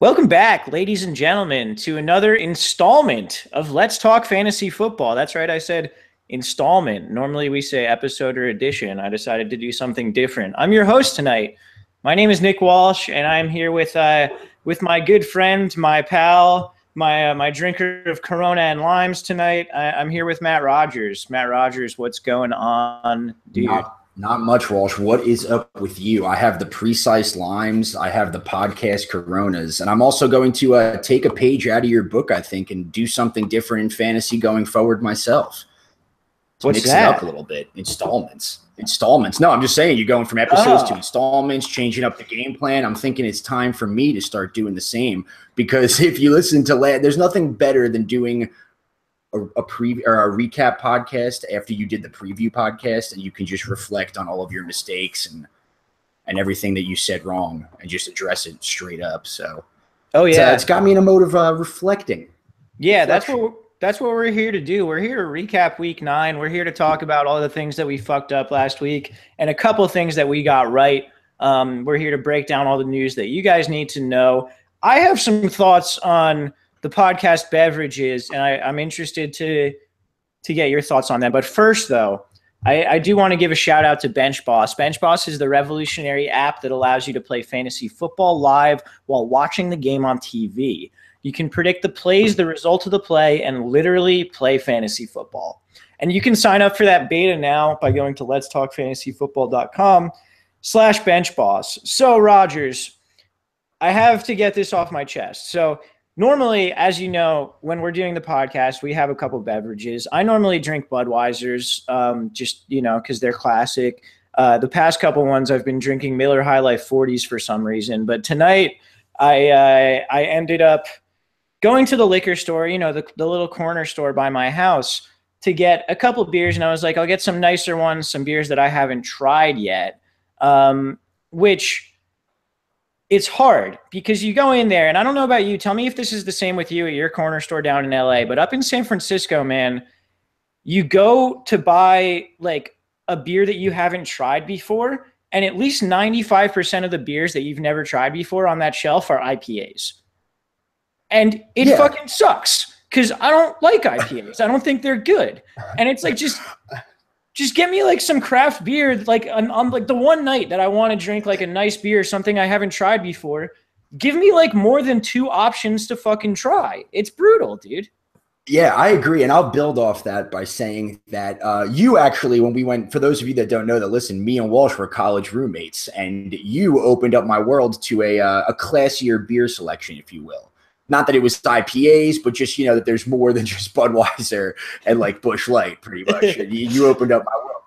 Welcome back, ladies and gentlemen, to another installment of Let's Talk Fantasy Football. That's right, I said installment. Normally we say episode or edition. I decided to do something different. I'm your host tonight. My name is Nick Walsh, and I'm here with my good friend, my pal, my drinker of Corona and limes tonight. I'm here with Matt Rogers. Matt Rogers, what's going on, dude? Not much, Walsh. What is up with you? I have the precise limes. I have the podcast Coronas. And I'm also going to take a page out of your book, I think, and do something different in fantasy going forward myself. What's mix that? it up a little bit. Installments. No, I'm just saying you're going from episodes to installments, changing up the game plan. I'm thinking it's time for me to start doing the same. Because if you listen to there's nothing better than doing a recap podcast after you did the preview podcast, and you can just reflect on all of your mistakes and everything that you said wrong and just address it straight up. So, it's got me in a mode of reflecting. Yeah, that's what we're here to do. We're here to recap week 9. We're here to talk about all the things that we fucked up last week and a couple things that we got right. We're here to break down all the news that you guys need to know. I have some thoughts on the podcast beverages, and I'm interested to get your thoughts on that. But first, though, I do want to give a shout out to Bench Boss. Bench Boss is the revolutionary app that allows you to play fantasy football live while watching the game on TV. You can predict the plays, the result of the play, and literally play fantasy football. And you can sign up for that beta now by going to letstalkfantasyfootball.com/benchboss. So, Rogers, I have to get this off my chest. So, normally, as you know, when we're doing the podcast, we have a couple beverages. I normally drink Budweisers, just, because they're classic. The past couple ones, I've been drinking Miller High Life 40s for some reason. But tonight, I ended up going to the liquor store, the little corner store by my house, to get a couple beers. And I was like, I'll get some nicer ones, some beers that I haven't tried yet, which – it's hard because you go in there, and I don't know about you. Tell me if this is the same with you at your corner store down in LA, but up in San Francisco, man, you go to buy like a beer that you haven't tried before, and at least 95% of the beers that you've never tried before on that shelf are IPAs. And it fucking sucks because I don't like IPAs. I don't think they're good. And it's like, just get me like some craft beer, like on like the one night that I want to drink like a nice beer, something I haven't tried before. Give me like more than 2 options to fucking try. It's brutal, dude. Yeah, I agree. And I'll build off that by saying that you actually, when we went, for those of you that don't know that listen, me and Walsh were college roommates, and you opened up my world to a classier beer selection, if you will. Not that it was IPAs, but just, that there's more than just Budweiser and like Busch Light, pretty much. You opened up my world.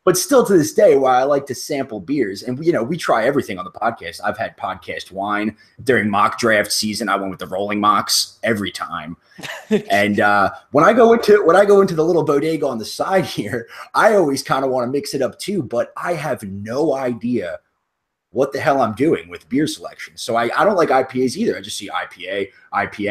But still to this day, while I like to sample beers, and we try everything on the podcast. I've had podcast wine during mock draft season. I went with the Rolling Mocks every time. And when I go into the little bodega on the side here, I always kind of want to mix it up too, but I have no idea what the hell I'm doing with beer selection. So I don't like IPAs either. I just see IPA,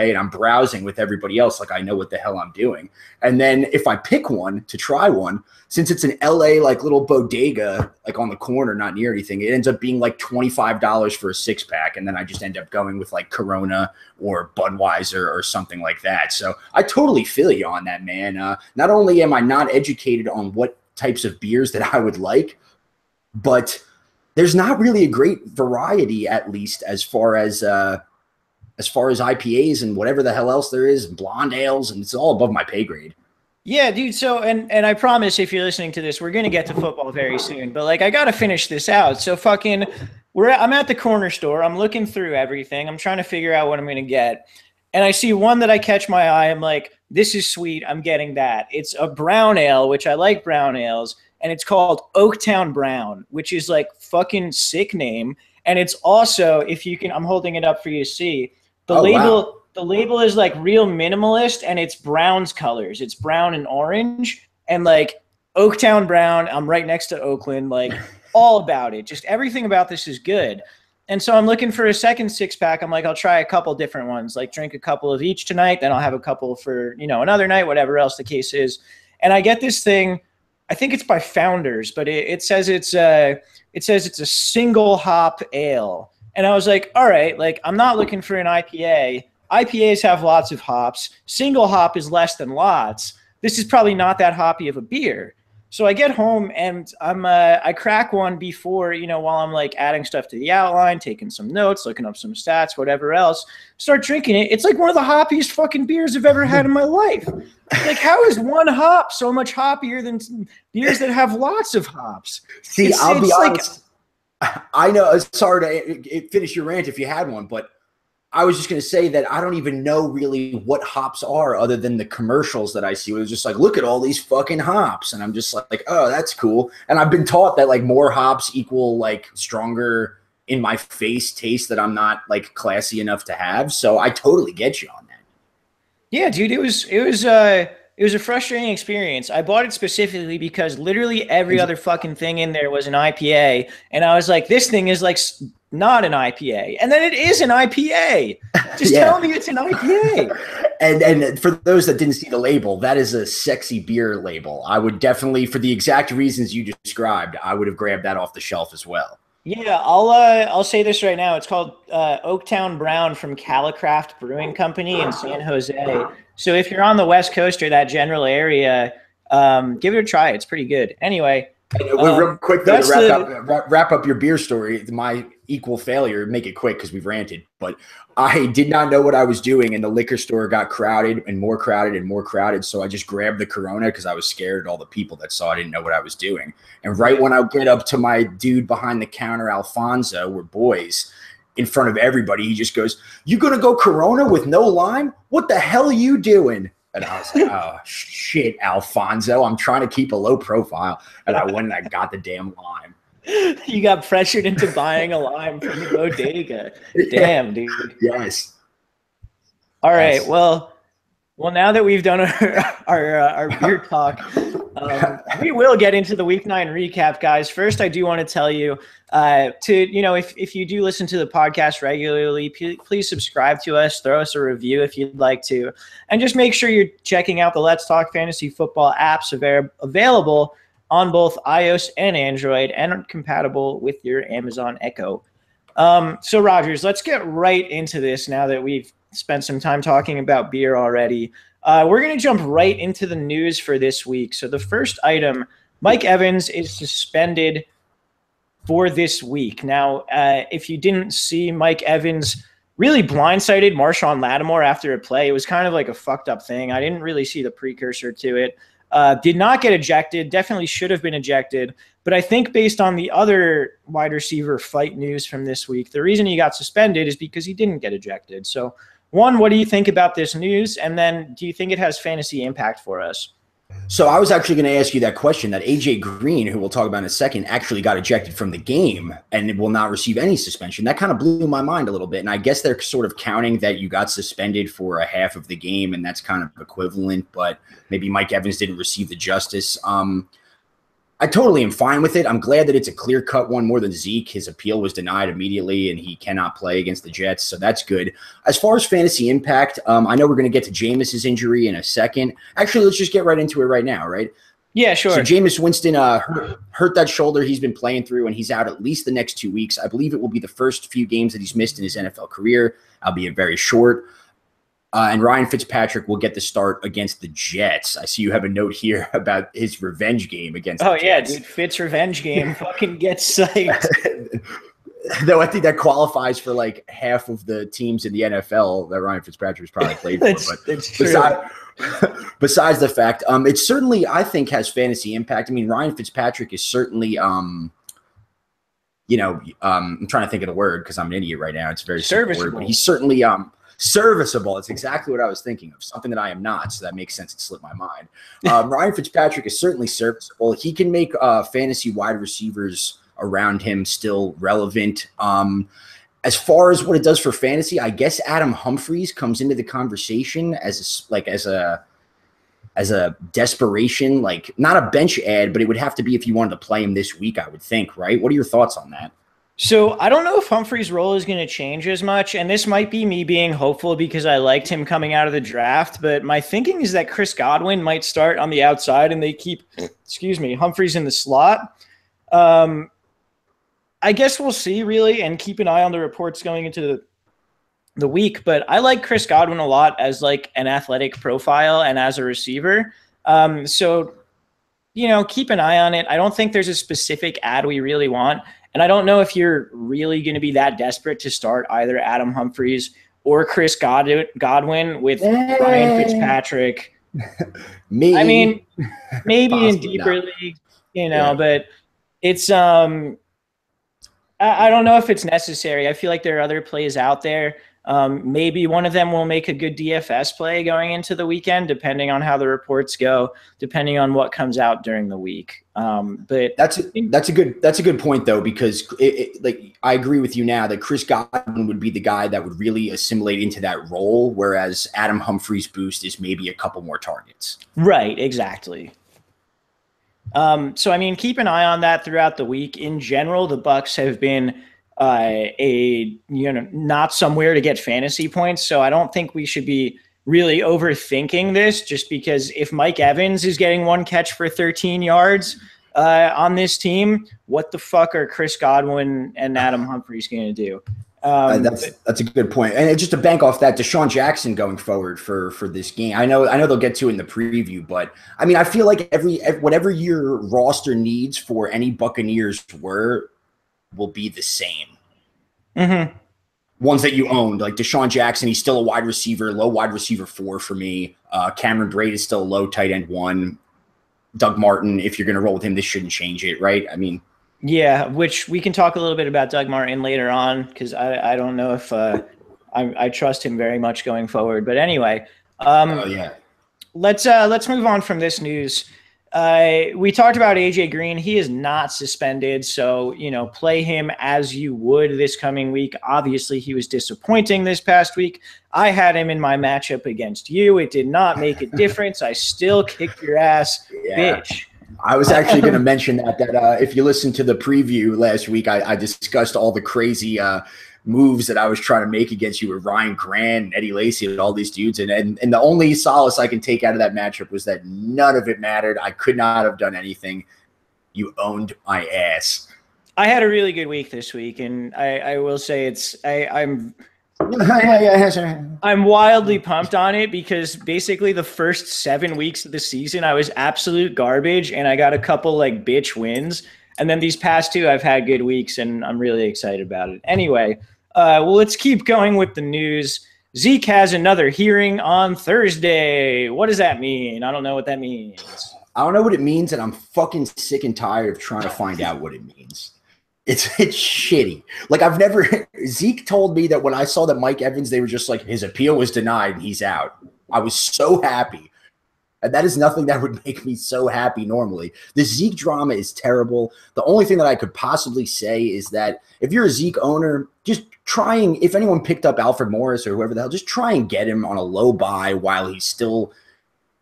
and I'm browsing with everybody else like I know what the hell I'm doing. And then if I pick one to try one, since it's an LA like little bodega, like on the corner, not near anything, it ends up being like $25 for a 6-pack. And then I just end up going with like Corona or Budweiser or something like that. So I totally feel you on that, man. Not only am I not educated on what types of beers that I would like, but there's not really a great variety, at least as far as IPAs and whatever the hell else there is, blonde ales, and it's all above my pay grade. Yeah, dude. So, and I promise if you're listening to this, we're going to get to football very soon, but like, I got to finish this out. So I'm at the corner store. I'm looking through everything. I'm trying to figure out what I'm going to get. And I see one that I catch my eye. I'm like, this is sweet. I'm getting that. It's a brown ale, which I like brown ales. And it's called Oaktown Brown, which is like fucking sick name. And it's also, if you can, I'm holding it up for you to see. The label is like real minimalist, and it's Brown's colors. It's brown and orange, and like Oaktown Brown. I'm right next to Oakland, like all about it. Just everything about this is good. And so I'm looking for a second 6-pack. I'm like, I'll try a couple different ones, like drink a couple of each tonight. Then I'll have a couple for, another night, whatever else the case is. And I get this thing. I think it's by Founders, but it says it's a single hop ale. And I was like, all right, like I'm not looking for an IPA. IPAs have lots of hops. Single hop is less than lots. This is probably not that hoppy of a beer. So I get home and I crack one before, while I'm like adding stuff to the outline, taking some notes, looking up some stats, whatever else, start drinking it. It's like one of the hoppiest fucking beers I've ever had in my life. Like, how is one hop so much hoppier than beers that have lots of hops? See, I'll be honest. I know, sorry to finish your rant if you had one, but I was just going to say that I don't even know really what hops are other than the commercials that I see. It was just like, look at all these fucking hops. And I'm just like, oh, that's cool. And I've been taught that like more hops equal like stronger in my face taste that I'm not like classy enough to have. So I totally get you on that. Yeah, dude, it was a frustrating experience. I bought it specifically because literally every other fucking thing in there was an IPA. And I was like, this thing is like not an IPA. And then it is an IPA. Just tell me it's an IPA. And for those that didn't see the label, that is a sexy beer label. I would definitely, for the exact reasons you described, I would have grabbed that off the shelf as well. Yeah, I'll say this right now. It's called Oaktown Brown from Calicraft Brewing Company in San Jose. So if you're on the West Coast or that general area, give it a try. It's pretty good. Anyway. Real quick, though, to wrap up your beer story, my equal failure, make it quick because we've ranted, but I did not know what I was doing, and the liquor store got crowded and more crowded and more crowded, so I just grabbed the Corona because I was scared at all the people that saw I didn't know what I was doing. And right when I get up to my dude behind the counter, Alfonso, we're boys, in front of everybody, he just goes, "You gonna go Corona with no lime? What the hell are you doing?" And I was like, oh, shit, Alfonso. I'm trying to keep a low profile. And I went and I got the damn lime. You got pressured into buying a lime from the bodega. Damn, dude. Yes. All right. Yes. Well, now that we've done our beer talk, we will get into the Week 9 recap, guys. First, I do want to tell you if you do listen to the podcast regularly, please subscribe to us, throw us a review if you'd like to, and just make sure you're checking out the Let's Talk Fantasy Football apps available on both iOS and Android and compatible with your Amazon Echo. So, Rogers, let's get right into this now that we've spent some time talking about beer already. We're going to jump right into the news for this week. So the first item, Mike Evans is suspended for this week. Now, if you didn't see, Mike Evans really blindsided Marshawn Lattimore after a play. It was kind of like a fucked up thing. I didn't really see the precursor to it. Did not get ejected. Definitely should have been ejected. But I think based on the other wide receiver fight news from this week, the reason he got suspended is because he didn't get ejected. So, one, what do you think about this news? And then do you think it has fantasy impact for us? So I was actually going to ask you that question, that AJ Green, who we'll talk about in a second, actually got ejected from the game and will not receive any suspension. That kind of blew my mind a little bit. And I guess they're sort of counting that you got suspended for a half of the game, and that's kind of equivalent, but maybe Mike Evans didn't receive the justice. I totally am fine with it. I'm glad that it's a clear-cut one more than Zeke. His appeal was denied immediately, and he cannot play against the Jets, so that's good. As far as fantasy impact, I know we're going to get to Jameis's injury in a second. Actually, let's just get right into it right now, right? Yeah, sure. So Jameis Winston hurt that shoulder he's been playing through, and he's out at least the next 2 weeks. I believe it will be the first few games that he's missed in his NFL career, albeit very short. And Ryan Fitzpatrick will get the start against the Jets. I see you have a note here about his revenge game against the Jets. Oh, yeah, dude. Fitz revenge game fucking gets psyched. Though I think that qualifies for like half of the teams in the NFL that Ryan Fitzpatrick's probably played for. That's true. Besides the fact, it certainly, I think, has fantasy impact. I mean, Ryan Fitzpatrick is certainly, I'm trying to think of the word because I'm an idiot right now. It's a very serviceable word, but he's certainly serviceable. It's exactly what I was thinking of, something that I am not, so that makes sense. It slipped my mind. Ryan Fitzpatrick is certainly serviceable. He can make fantasy wide receivers around him still relevant. As far as what it does for fantasy, I guess Adam Humphries comes into the conversation as a desperation, like not a bench ad, but it would have to be if you wanted to play him this week, I would think, right? What are your thoughts on that? So I don't know if Humphrey's role is going to change as much, and this might be me being hopeful because I liked him coming out of the draft, but my thinking is that Chris Godwin might start on the outside and they keep, Humphreys in the slot. I guess we'll see, really, and keep an eye on the reports going into the week. But I like Chris Godwin a lot as like an athletic profile and as a receiver. So, keep an eye on it. I don't think there's a specific ad we really want. And I don't know if you're really going to be that desperate to start either Adam Humphries or Chris Godwin with Ryan Fitzpatrick. Maybe. I mean, maybe in deeper leagues, but it's I don't know if it's necessary. I feel like there are other plays out there. Maybe one of them will make a good DFS play going into the weekend, depending on how the reports go, depending on what comes out during the week. But that's a good point though, because I agree with you now that Chris Godwin would be the guy that would really assimilate into that role, whereas Adam Humphries' boost is maybe a couple more targets. Right, exactly. So I mean, keep an eye on that throughout the week. In general, the Bucs have been not somewhere to get fantasy points. So I don't think we should be really overthinking this, just because if Mike Evans is getting one catch for 13 yards on this team, what the fuck are Chris Godwin and Adam Humphries going to do? That's a good point. And just to bank off that, Deshaun Jackson going forward for this game. I know they'll get to it in the preview, but I mean, I feel like whatever your roster needs for any Buccaneers will be the same. Mm-hmm. Ones that you owned, like Deshaun Jackson, he's still a wide receiver, low wide receiver 4 for me. Cameron Brate is still a low tight end 1. Doug Martin, if you're going to roll with him, this shouldn't change it, right? I mean, yeah, which we can talk a little bit about Doug Martin later on, because I don't know if I trust him very much going forward. But anyway, let's move on from this news. We talked about AJ Green. He is not suspended, so play him as you would this coming week. Obviously, he was disappointing this past week. I had him in my matchup against you. It did not make a difference. I still kicked your ass, bitch. I was actually going to mention that if you listened to the preview last week, I discussed all the crazy moves that I was trying to make against you with Ryan Grant and Eddie Lacy and all these dudes. And the only solace I can take out of that matchup was that none of it mattered. I could not have done anything. You owned my ass. I had a really good week this week, and I will say I'm wildly pumped on it, because basically the first 7 weeks of the season I was absolute garbage, and I got a couple like bitch wins. And then these past 2 I've had good weeks, and I'm really excited about it. Anyway, let's keep going with the news. Zeke has another hearing on Thursday. What does that mean? I don't know what that means. I don't know what it means, and I'm fucking sick and tired of trying to find out what it means. It's shitty. Like, Zeke told me that when I saw that Mike Evans, they were just like, his appeal was denied and he's out. I was so happy. And that is nothing that would make me so happy normally. The Zeke drama is terrible. The only thing that I could possibly say is that if you're a Zeke owner, just if anyone picked up Alfred Morris or whoever the hell, just try and get him on a low buy while he's still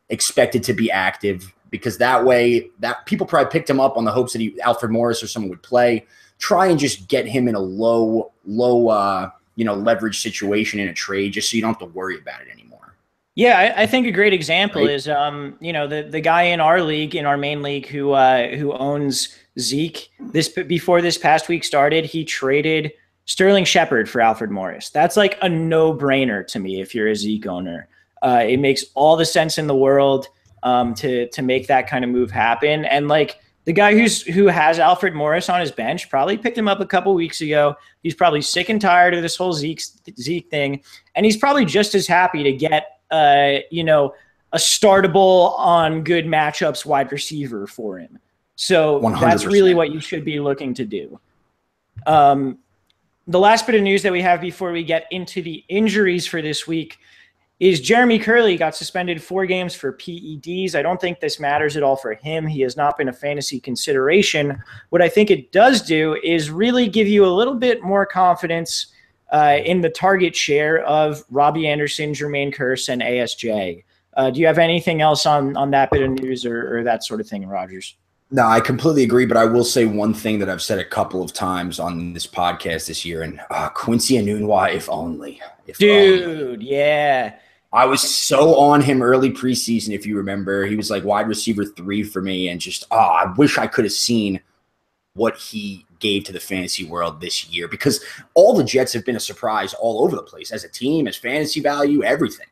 expected to be active, because that way that people probably picked him up on the hopes that Alfred Morris or someone would play. Try and just get him in a low leverage situation in a trade, just so you don't have to worry about it anymore. Yeah, I think a great example is the guy in our league, in our main league, who owns Zeke. Before this past week started, he traded Sterling Shepard for Alfred Morris. That's like a no-brainer to me if you're a Zeke owner. It makes all the sense in the world to make that kind of move happen. And like, the guy who has Alfred Morris on his bench probably picked him up a couple weeks ago. He's probably sick and tired of this whole Zeke thing, and he's probably just as happy to get a startable on good matchups wide receiver for him. So 100%. That's really what you should be looking to do. The last bit of news that we have before we get into the injuries for this week is Jeremy Curley got suspended 4 games for PEDs. I don't think this matters at all for him. He has not been a fantasy consideration. What I think it does do is really give you a little bit more confidence in the target share of Robbie Anderson, Jermaine Kearse, and ASJ. Do you have anything else on that bit of news or that sort of thing, Rogers? No, I completely agree, but I will say one thing that I've said a couple of times on this podcast this year, and Quincy Enunwa, if only. Yeah. I was so on him early preseason, if you remember. He was like wide receiver 3 for me, and just I wish I could have seen what he gave to the fantasy world this year, because all the Jets have been a surprise all over the place as a team, as fantasy value, everything.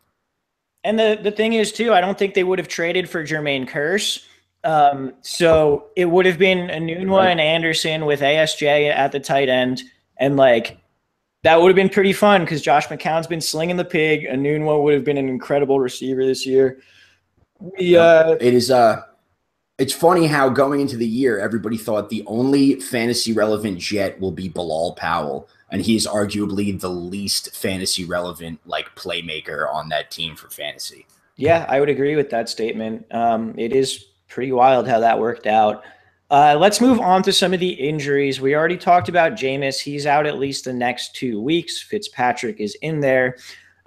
And the thing is, too, I don't think they would have traded for Jermaine Kearse. So it would have been Enunwa and Anderson with ASJ at the tight end. And, like, that would have been pretty fun because Josh McCown's been slinging the pig. Enunwa would have been an incredible receiver this year. It's funny how going into the year, everybody thought the only fantasy relevant Jet will be Bilal Powell. And he's arguably the least fantasy relevant playmaker on that team for fantasy. Yeah, I would agree with that statement. It is pretty wild how that worked out. Let's move on to some of the injuries. We already talked about Jameis. He's out at least the next 2 weeks. Fitzpatrick is in there.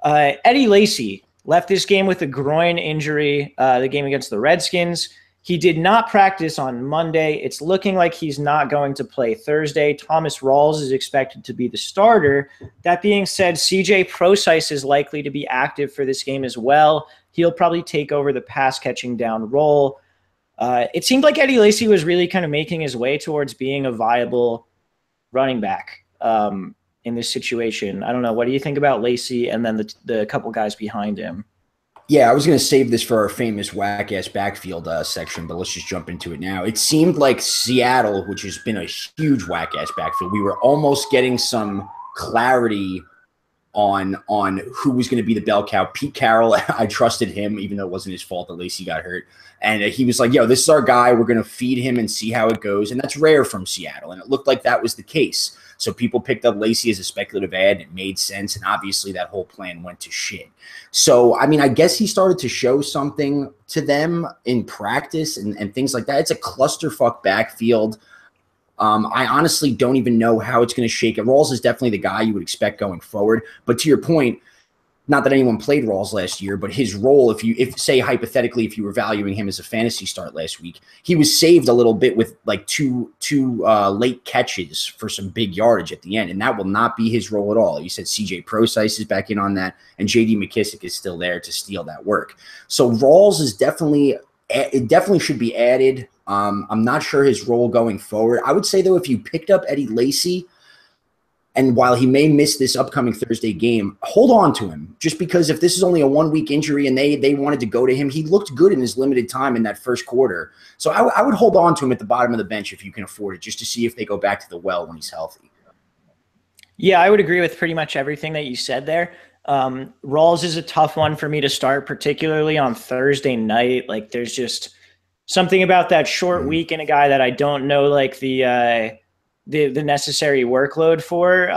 Eddie Lacy left this game with a groin injury, the game against the Redskins. He did not practice on Monday. It's looking like he's not going to play Thursday. Thomas Rawls is expected to be the starter. That being said, CJ Prosise is likely to be active for this game as well. He'll probably take over the pass-catching down role. It seemed like Eddie Lacy was really kind of making his way towards being a viable running back in this situation. I don't know. What do you think about Lacy and then the couple guys behind him? Yeah, I was going to save this for our famous whack-ass backfield section, but let's just jump into it now. It seemed like Seattle, which has been a huge whack-ass backfield, we were almost getting some clarity on who was going to be the bell cow. Pete Carroll, I trusted him, even though it wasn't his fault that Lacy got hurt. And he was like, yo, this is our guy. We're going to feed him and see how it goes. And that's rare from Seattle. And it looked like that was the case. So people picked up Lacy as a speculative ad, and it made sense. And obviously that whole plan went to shit. So, I mean, I guess he started to show something to them in practice and things like that. It's a clusterfuck backfield. I honestly don't even know how it's going to shake it. Rawls is definitely the guy you would expect going forward. But to your point, not that anyone played Rawls last year, but his role, if say hypothetically, if you were valuing him as a fantasy start last week, he was saved a little bit with like two late catches for some big yardage at the end, and that will not be his role at all. You said CJ Prosise is back in on that, and JD McKissick is still there to steal that work. So Rawls is definitely should be added. I'm not sure his role going forward. I would say though, if you picked up Eddie Lacy, and while he may miss this upcoming Thursday game, hold on to him. Just because if this is only a 1 week injury and they wanted to go to him, he looked good in his limited time in that first quarter. So I would hold on to him at the bottom of the bench if you can afford it, just to see if they go back to the well when he's healthy. Yeah, I would agree with pretty much everything that you said there. Rawls is a tough one for me to start, particularly on Thursday night. Like, there's just something about that short week and a guy that I don't know, like the necessary workload for.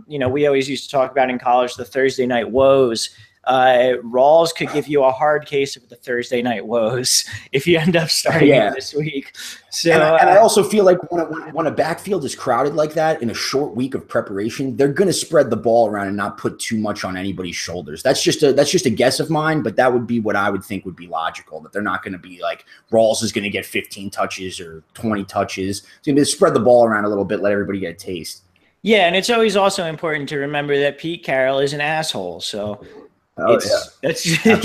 We always used to talk about in college the Thursday night woes. Rawls could give you a hard case of the Thursday night woes if you end up starting it this week. So, and I also feel like when a backfield is crowded like that in a short week of preparation, they're going to spread the ball around and not put too much on anybody's shoulders. That's just a guess of mine, but that would be what I would think would be logical. That they're not going to be like Rawls is going to get 15 touches or 20 touches. It's going to spread the ball around a little bit, let everybody get a taste. Yeah, and it's always also important to remember that Pete Carroll is an asshole. So. He's going to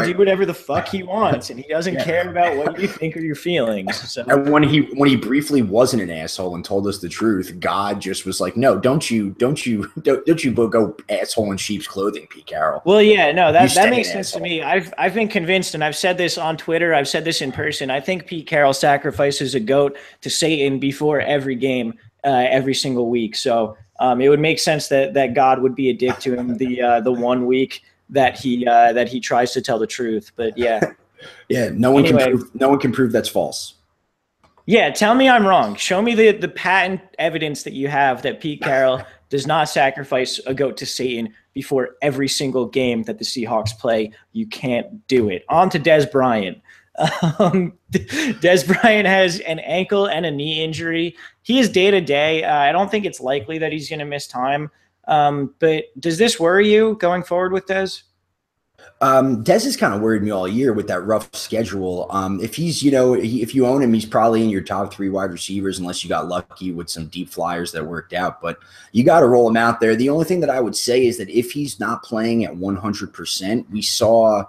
do whatever the fuck he wants, and he doesn't care about what you think or your feelings. So. And when he briefly wasn't an asshole and told us the truth, God just was like, no, don't you go asshole in sheep's clothing, Pete Carroll. Well, yeah, no, that makes sense to me. I've been convinced, and I've said this on Twitter, I've said this in person. I think Pete Carroll sacrifices a goat to Satan before every game, every single week. So. It would make sense that God would be a dick to him the 1 week that he tries to tell the truth. But yeah, no one can prove that's false. Yeah, tell me I'm wrong. Show me the patent evidence that you have that Pete Carroll does not sacrifice a goat to Satan before every single game that the Seahawks play. You can't do it. On to Dez Bryant. Dez Bryant has an ankle and a knee injury. He is day-to-day. I don't think it's likely that he's going to miss time. But does this worry you going forward with Dez? Dez has kind of worried me all year with that rough schedule. If he's, if you own him, he's probably in your top 3 wide receivers, unless you got lucky with some deep flyers that worked out. But you got to roll him out there. The only thing that I would say is that if he's not playing at 100%, we saw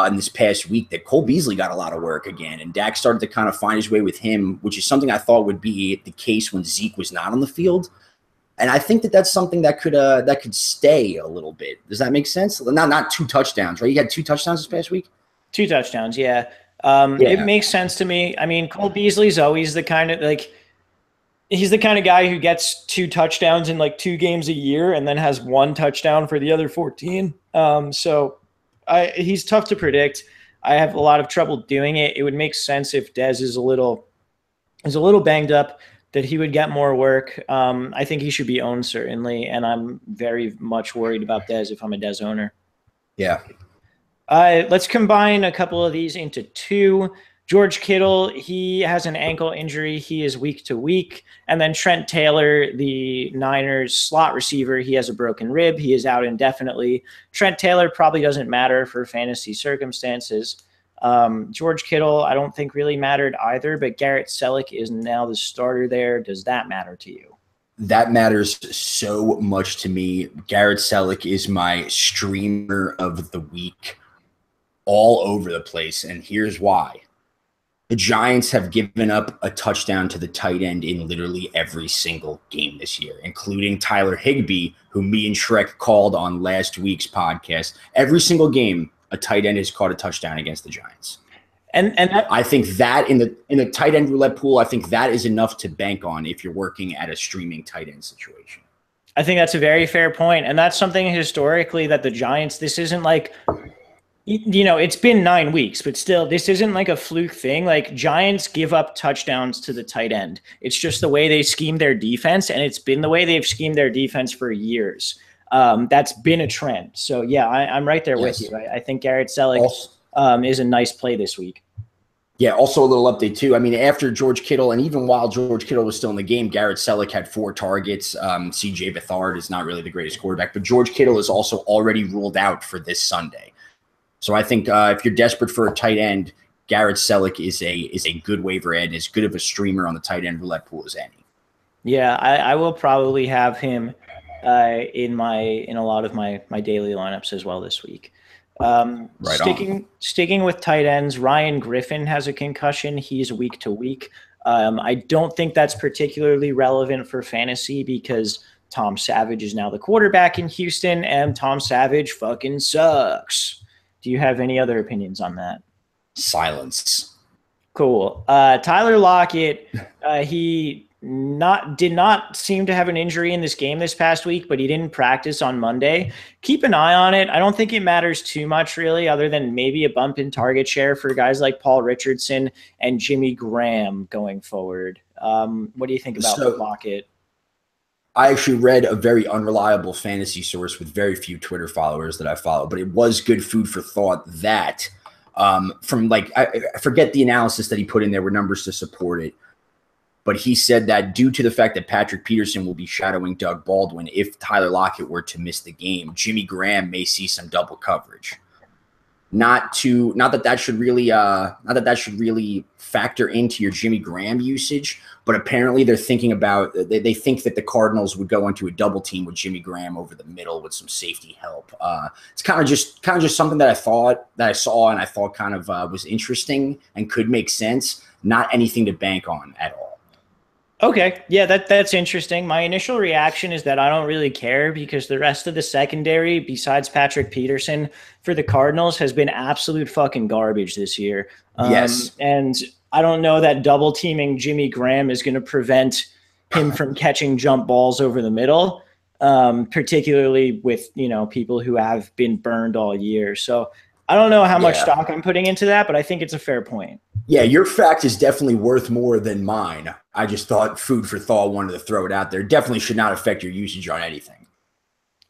in this past week that Cole Beasley got a lot of work again, and Dak started to kind of find his way with him, which is something I thought would be the case when Zeke was not on the field. And I think that that's something that could stay a little bit. Does that make sense? Not 2 touchdowns, right? You had 2 touchdowns this past week? 2 touchdowns, yeah. It makes sense to me. I mean, Cole Beasley's always the kind of he's the kind of guy who gets 2 touchdowns in like 2 games a year and then has 1 touchdown for the other 14. So he's tough to predict. I have a lot of trouble doing it. It would make sense if Dez is a little banged up, that he would get more work. I think he should be owned, certainly, and I'm very much worried about Dez if I'm a Dez owner. Yeah. Let's combine a couple of these into 2. George Kittle, he has an ankle injury. He is week to week. And then Trent Taylor, the Niners slot receiver, he has a broken rib. He is out indefinitely. Trent Taylor probably doesn't matter for fantasy circumstances. George Kittle, I don't think really mattered either, but Garrett Selleck is now the starter there. Does that matter to you? That matters so much to me. Garrett Selleck is my streamer of the week all over the place, and here's why. The Giants have given up a touchdown to the tight end in literally every single game this year, including Tyler Higbee, who me and Shrek called on last week's podcast. Every single game, a tight end has caught a touchdown against the Giants. And I think that in the tight end roulette pool, I think that is enough to bank on if you're working at a streaming tight end situation. I think that's a very fair point. And that's something historically that the Giants, this isn't like, it's been 9 weeks, but still, this isn't like a fluke thing. Like, Giants give up touchdowns to the tight end. It's just the way they scheme their defense, and it's been the way they've schemed their defense for years. That's been a trend. So, yeah, I'm right there with you. I think Garrett Selleck is a nice play this week. Yeah, also a little update, too. I mean, after George Kittle, and even while George Kittle was still in the game, Garrett Selleck had 4 targets. C.J. Beathard is not really the greatest quarterback, but George Kittle is also already ruled out for this Sunday. So I think if you're desperate for a tight end, Garrett Selleck is a good waiver ad, as good of a streamer on the tight end roulette pool as any. Yeah, I will probably have him in a lot of my daily lineups as well this week. Sticking with tight ends, Ryan Griffin has a concussion. He's week to week. I don't think that's particularly relevant for fantasy because Tom Savage is now the quarterback in Houston, and Tom Savage fucking sucks. Do you have any other opinions on that? Silence. Cool. Tyler Lockett, he did not seem to have an injury in this game this past week, but he didn't practice on Monday. Keep an eye on it. I don't think it matters too much, really, other than maybe a bump in target share for guys like Paul Richardson and Jimmy Graham going forward. What do you think about Lockett? I actually read a very unreliable fantasy source with very few Twitter followers that I follow, but it was good food for thought that from I forget the analysis that he put in there with numbers to support it, but he said that due to the fact that Patrick Peterson will be shadowing Doug Baldwin, if Tyler Lockett were to miss the game, Jimmy Graham may see some double coverage. Not that that should really factor into your Jimmy Graham usage, but apparently they're thinking about they think that the Cardinals would go into a double team with Jimmy Graham over the middle with some safety help. It's kind of just something that I saw and I thought kind of was interesting and could make sense. Not anything to bank on at all. Okay. Yeah, that's interesting. My initial reaction is that I don't really care because the rest of the secondary, besides Patrick Peterson for the Cardinals, has been absolute fucking garbage this year. Yes. And I don't know that double teaming Jimmy Graham is going to prevent him from catching jump balls over the middle, particularly with, people who have been burned all year. So I don't know how much stock I'm putting into that, but I think it's a fair point. Yeah, your fact is definitely worth more than mine. I just thought food for thought, wanted to throw it out there. Definitely should not affect your usage on anything.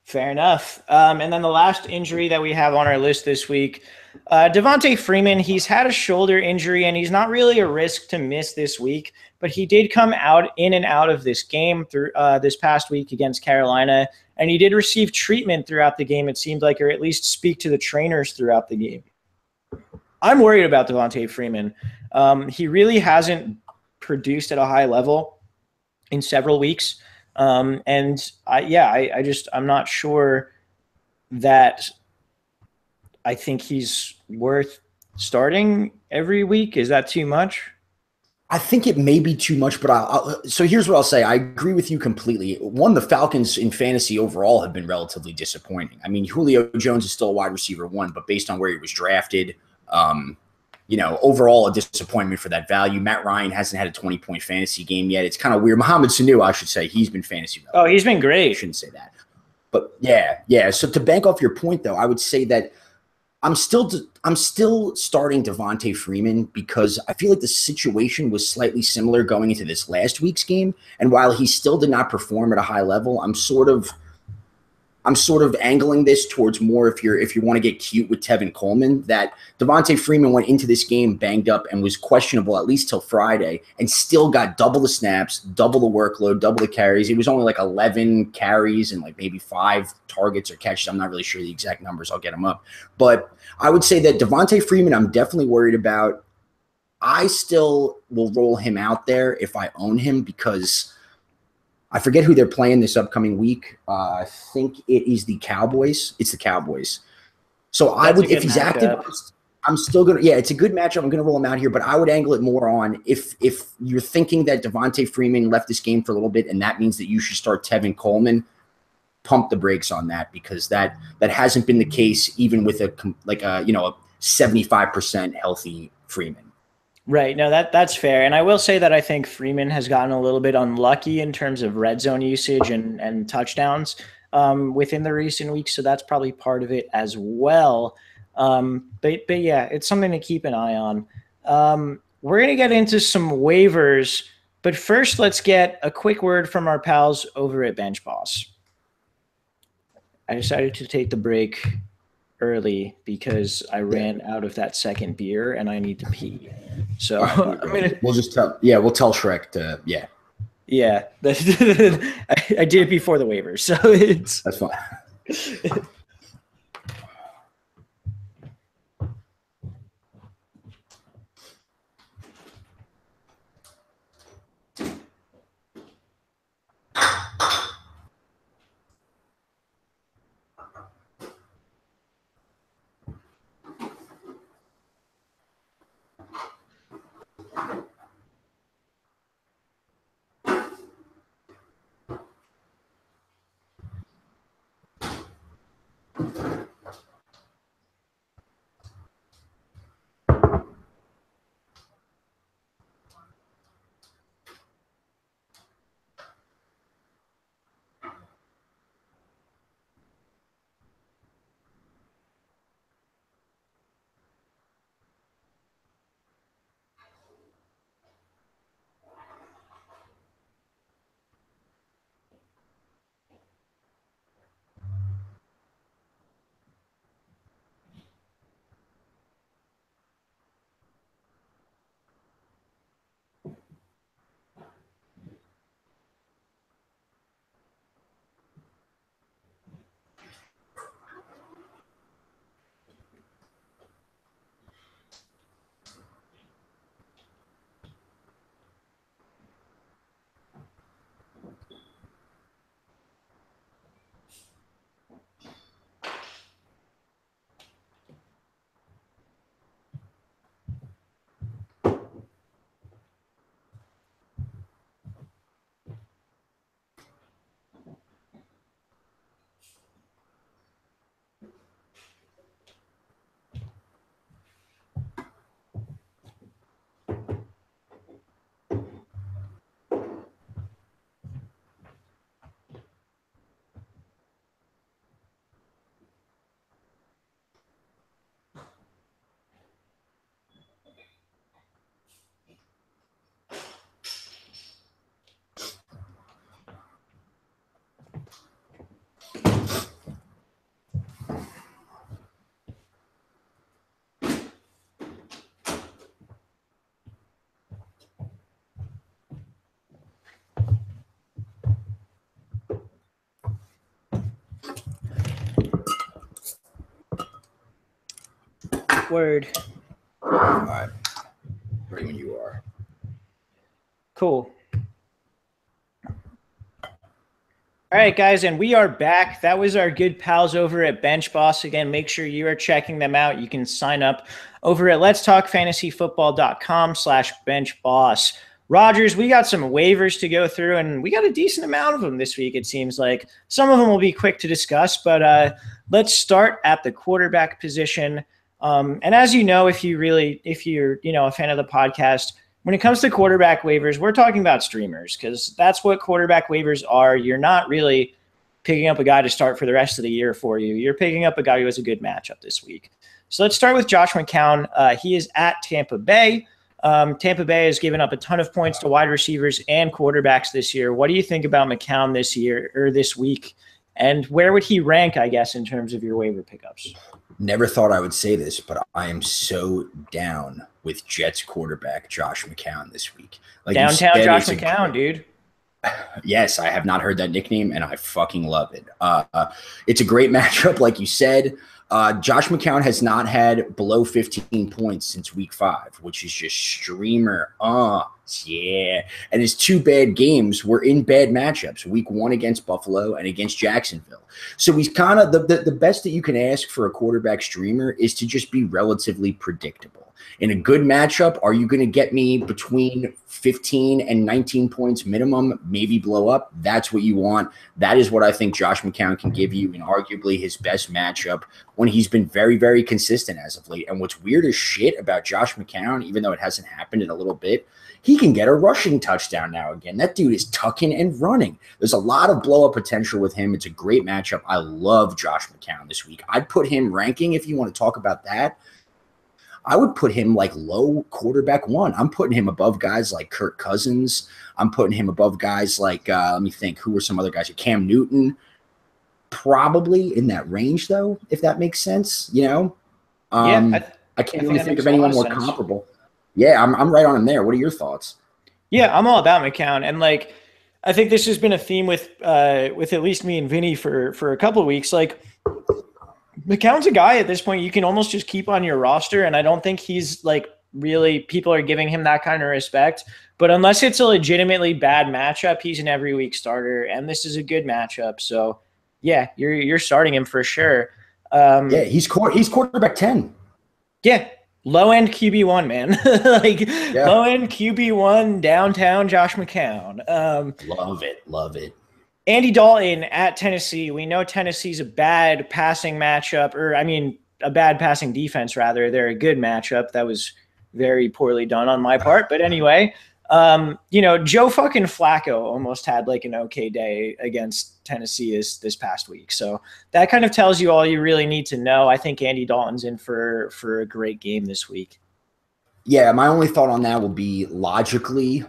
Fair enough. And then the last injury that we have on our list this week, Devontae Freeman, he's had a shoulder injury and he's not really a risk to miss this week, but he did come in and out of this game through this past week against Carolina, and he did receive treatment throughout the game, it seemed like, or at least speak to the trainers throughout the game. I'm worried about Devontae Freeman. He really hasn't produced at a high level in several weeks. I'm not sure that I think he's worth starting every week. Is that too much? I think it may be too much, but so here's what I'll say. I agree with you completely. One, the Falcons in fantasy overall have been relatively disappointing. I mean, Julio Jones is still a wide receiver one, but based on where he was drafted, overall a disappointment for that value. Matt Ryan hasn't had a 20-point fantasy game yet. It's kind of weird. Mohamed Sanu, I should say, he's been fantasy relevant. Oh, he's been great. I shouldn't say that. But yeah. So to bank off your point, though, I would say that I'm still starting Devonta Freeman because I feel like the situation was slightly similar going into this last week's game. And while he still did not perform at a high level, I'm sort of angling this towards more if you want to get cute with Tevin Coleman, that Devonta Freeman went into this game banged up and was questionable at least till Friday and still got double the snaps, double the workload, double the carries. It was only like 11 carries and like maybe 5 targets or catches. I'm not really sure the exact numbers. I'll get them up. But I would say that Devonta Freeman, I'm definitely worried about. I still will roll him out there if I own him because I forget who they're playing this upcoming week. I think it is the Cowboys. It's the Cowboys. So I would, if he's active, I'm still going to, it's a good matchup. I'm going to roll him out here, but I would angle it more on if you're thinking that Devonta Freeman left this game for a little bit and that means that you should start Tevin Coleman, pump the brakes on that because that hasn't been the case even with a 75% healthy Freeman. Right. No, that's fair. And I will say that I think Freeman has gotten a little bit unlucky in terms of red zone usage and touchdowns within the recent weeks. So that's probably part of it as well. But yeah, it's something to keep an eye on. We're going to get into some waivers, but first let's get a quick word from our pals over at Bench Boss. I decided to take the break early because I ran out of that second beer and I need to pee. So we'll tell Shrek to Yeah. I did it before the waivers, so that's fine. Word. All right. Ready when you are. Cool. All right, guys, and we are back. That was our good pals over at Bench Boss. Again, make sure you are checking them out. You can sign up over at letstalkfantasyfootball.com/benchboss. Rogers, we got some waivers to go through, and we got a decent amount of them this week, it seems like. Some of them will be quick to discuss, but let's start at the quarterback position. And as you know, if you're a fan of the podcast, when it comes to quarterback waivers, we're talking about streamers because that's what quarterback waivers are. You're not really picking up a guy to start for the rest of the year for you. You're picking up a guy who has a good matchup this week. So let's start with Josh McCown. He is at Tampa Bay. Tampa Bay has given up a ton of points to wide receivers and quarterbacks this year. What do you think about McCown this year or this week? And where would he rank, I guess, in terms of your waiver pickups? Never thought I would say this, but I am so down with Jets quarterback Josh McCown this week. Like downtown Josh McCown, dude. Yes, I have not heard that nickname, and I fucking love it. It's a great matchup, like you said. Josh McCown has not had below 15 points since week 5, which is just streamer. Yeah. And his 2 bad games were in bad matchups, week 1 against Buffalo and against Jacksonville. So he's kind of the best that you can ask for a quarterback streamer is to just be relatively predictable. In a good matchup, are you going to get me between 15 and 19 points minimum, maybe blow up? That's what you want. That is what I think Josh McCown can give you in arguably his best matchup when he's been very, very consistent as of late. And what's weird as shit about Josh McCown, even though it hasn't happened in a little bit, he can get a rushing touchdown now again. That dude is tucking and running. There's a lot of blow-up potential with him. It's a great matchup. I love Josh McCown this week. I'd put him ranking, if you want to talk about that, I would put him like low quarterback 1. I'm putting him above guys like Kirk Cousins. I'm putting him above guys like, let me think, who are some other guys? Cam Newton. Probably in that range, though, if that makes sense, you know? I can't really think of anyone more comparable. Yeah, I'm right on him there. What are your thoughts? Yeah, I'm all about McCown. And, like, I think this has been a theme with at least me and Vinny for a couple of weeks. Like, McCown's a guy at this point you can almost just keep on your roster, and I don't think he's like really people are giving him that kind of respect. But unless it's a legitimately bad matchup, he's an every week starter, and this is a good matchup. So yeah, you're starting him for sure. Yeah, he's quarterback 10. Yeah, low end QB1, man. Low end QB1 downtown Josh McCown. Love it. Andy Dalton at Tennessee. We know Tennessee's a bad passing matchup, a bad passing defense, rather. They're a good matchup. That was very poorly done on my part. But anyway, Joe fucking Flacco almost had like an okay day against Tennessee this past week. So that kind of tells you all you really need to know. I think Andy Dalton's in for a great game this week. Yeah, my only thought on that will be logically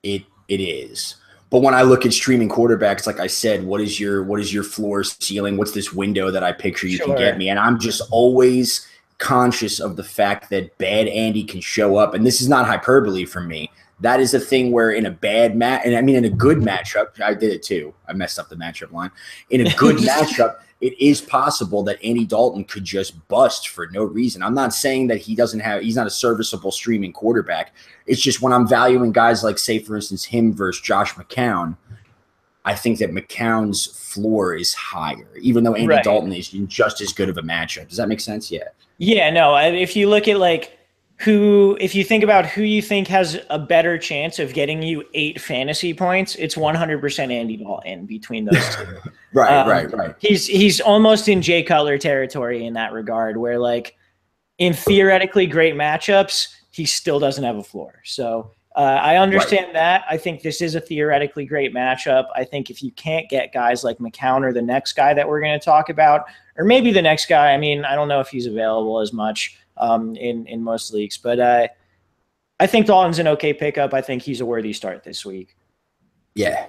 it is. But when I look at streaming quarterbacks, like I said, what is your floor ceiling? What's this window that I picture you can get me? And I'm just always conscious of the fact that bad Andy can show up. And this is not hyperbole from me. That is a thing where in a bad in a good matchup, I did it too. I messed up the matchup line. In a good matchup, it is possible that Andy Dalton could just bust for no reason. I'm not saying that he's not a serviceable streaming quarterback. It's just when I'm valuing guys like, say, for instance, him versus Josh McCown, I think that McCown's floor is higher, even though Andy Dalton is in just as good of a matchup. Does that make sense? Yeah. Yeah, no. If you look at if you think about who you think has a better chance of getting you 8 fantasy points, it's 100% Andy Dalton between those two. Right. He's almost in Jay Cutler territory in that regard, where in theoretically great matchups, he still doesn't have a floor. So I understand that. I think this is a theoretically great matchup. I think if you can't get guys like McCown or the next guy that we're going to talk about, or maybe the next guy, I don't know if he's available as much in most leagues, but I think Dalton's an okay pickup. I think he's a worthy start this week. Yeah.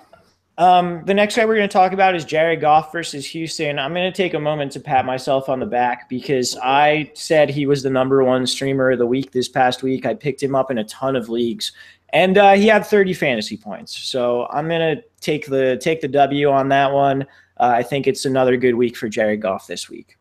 The next guy we're going to talk about is Jared Goff versus Houston. I'm going to take a moment to pat myself on the back because I said he was the #1 streamer of the week this past week. I picked him up in a ton of leagues, and he had 30 fantasy points. So I'm going to take the W on that one. I think it's another good week for Jared Goff this week.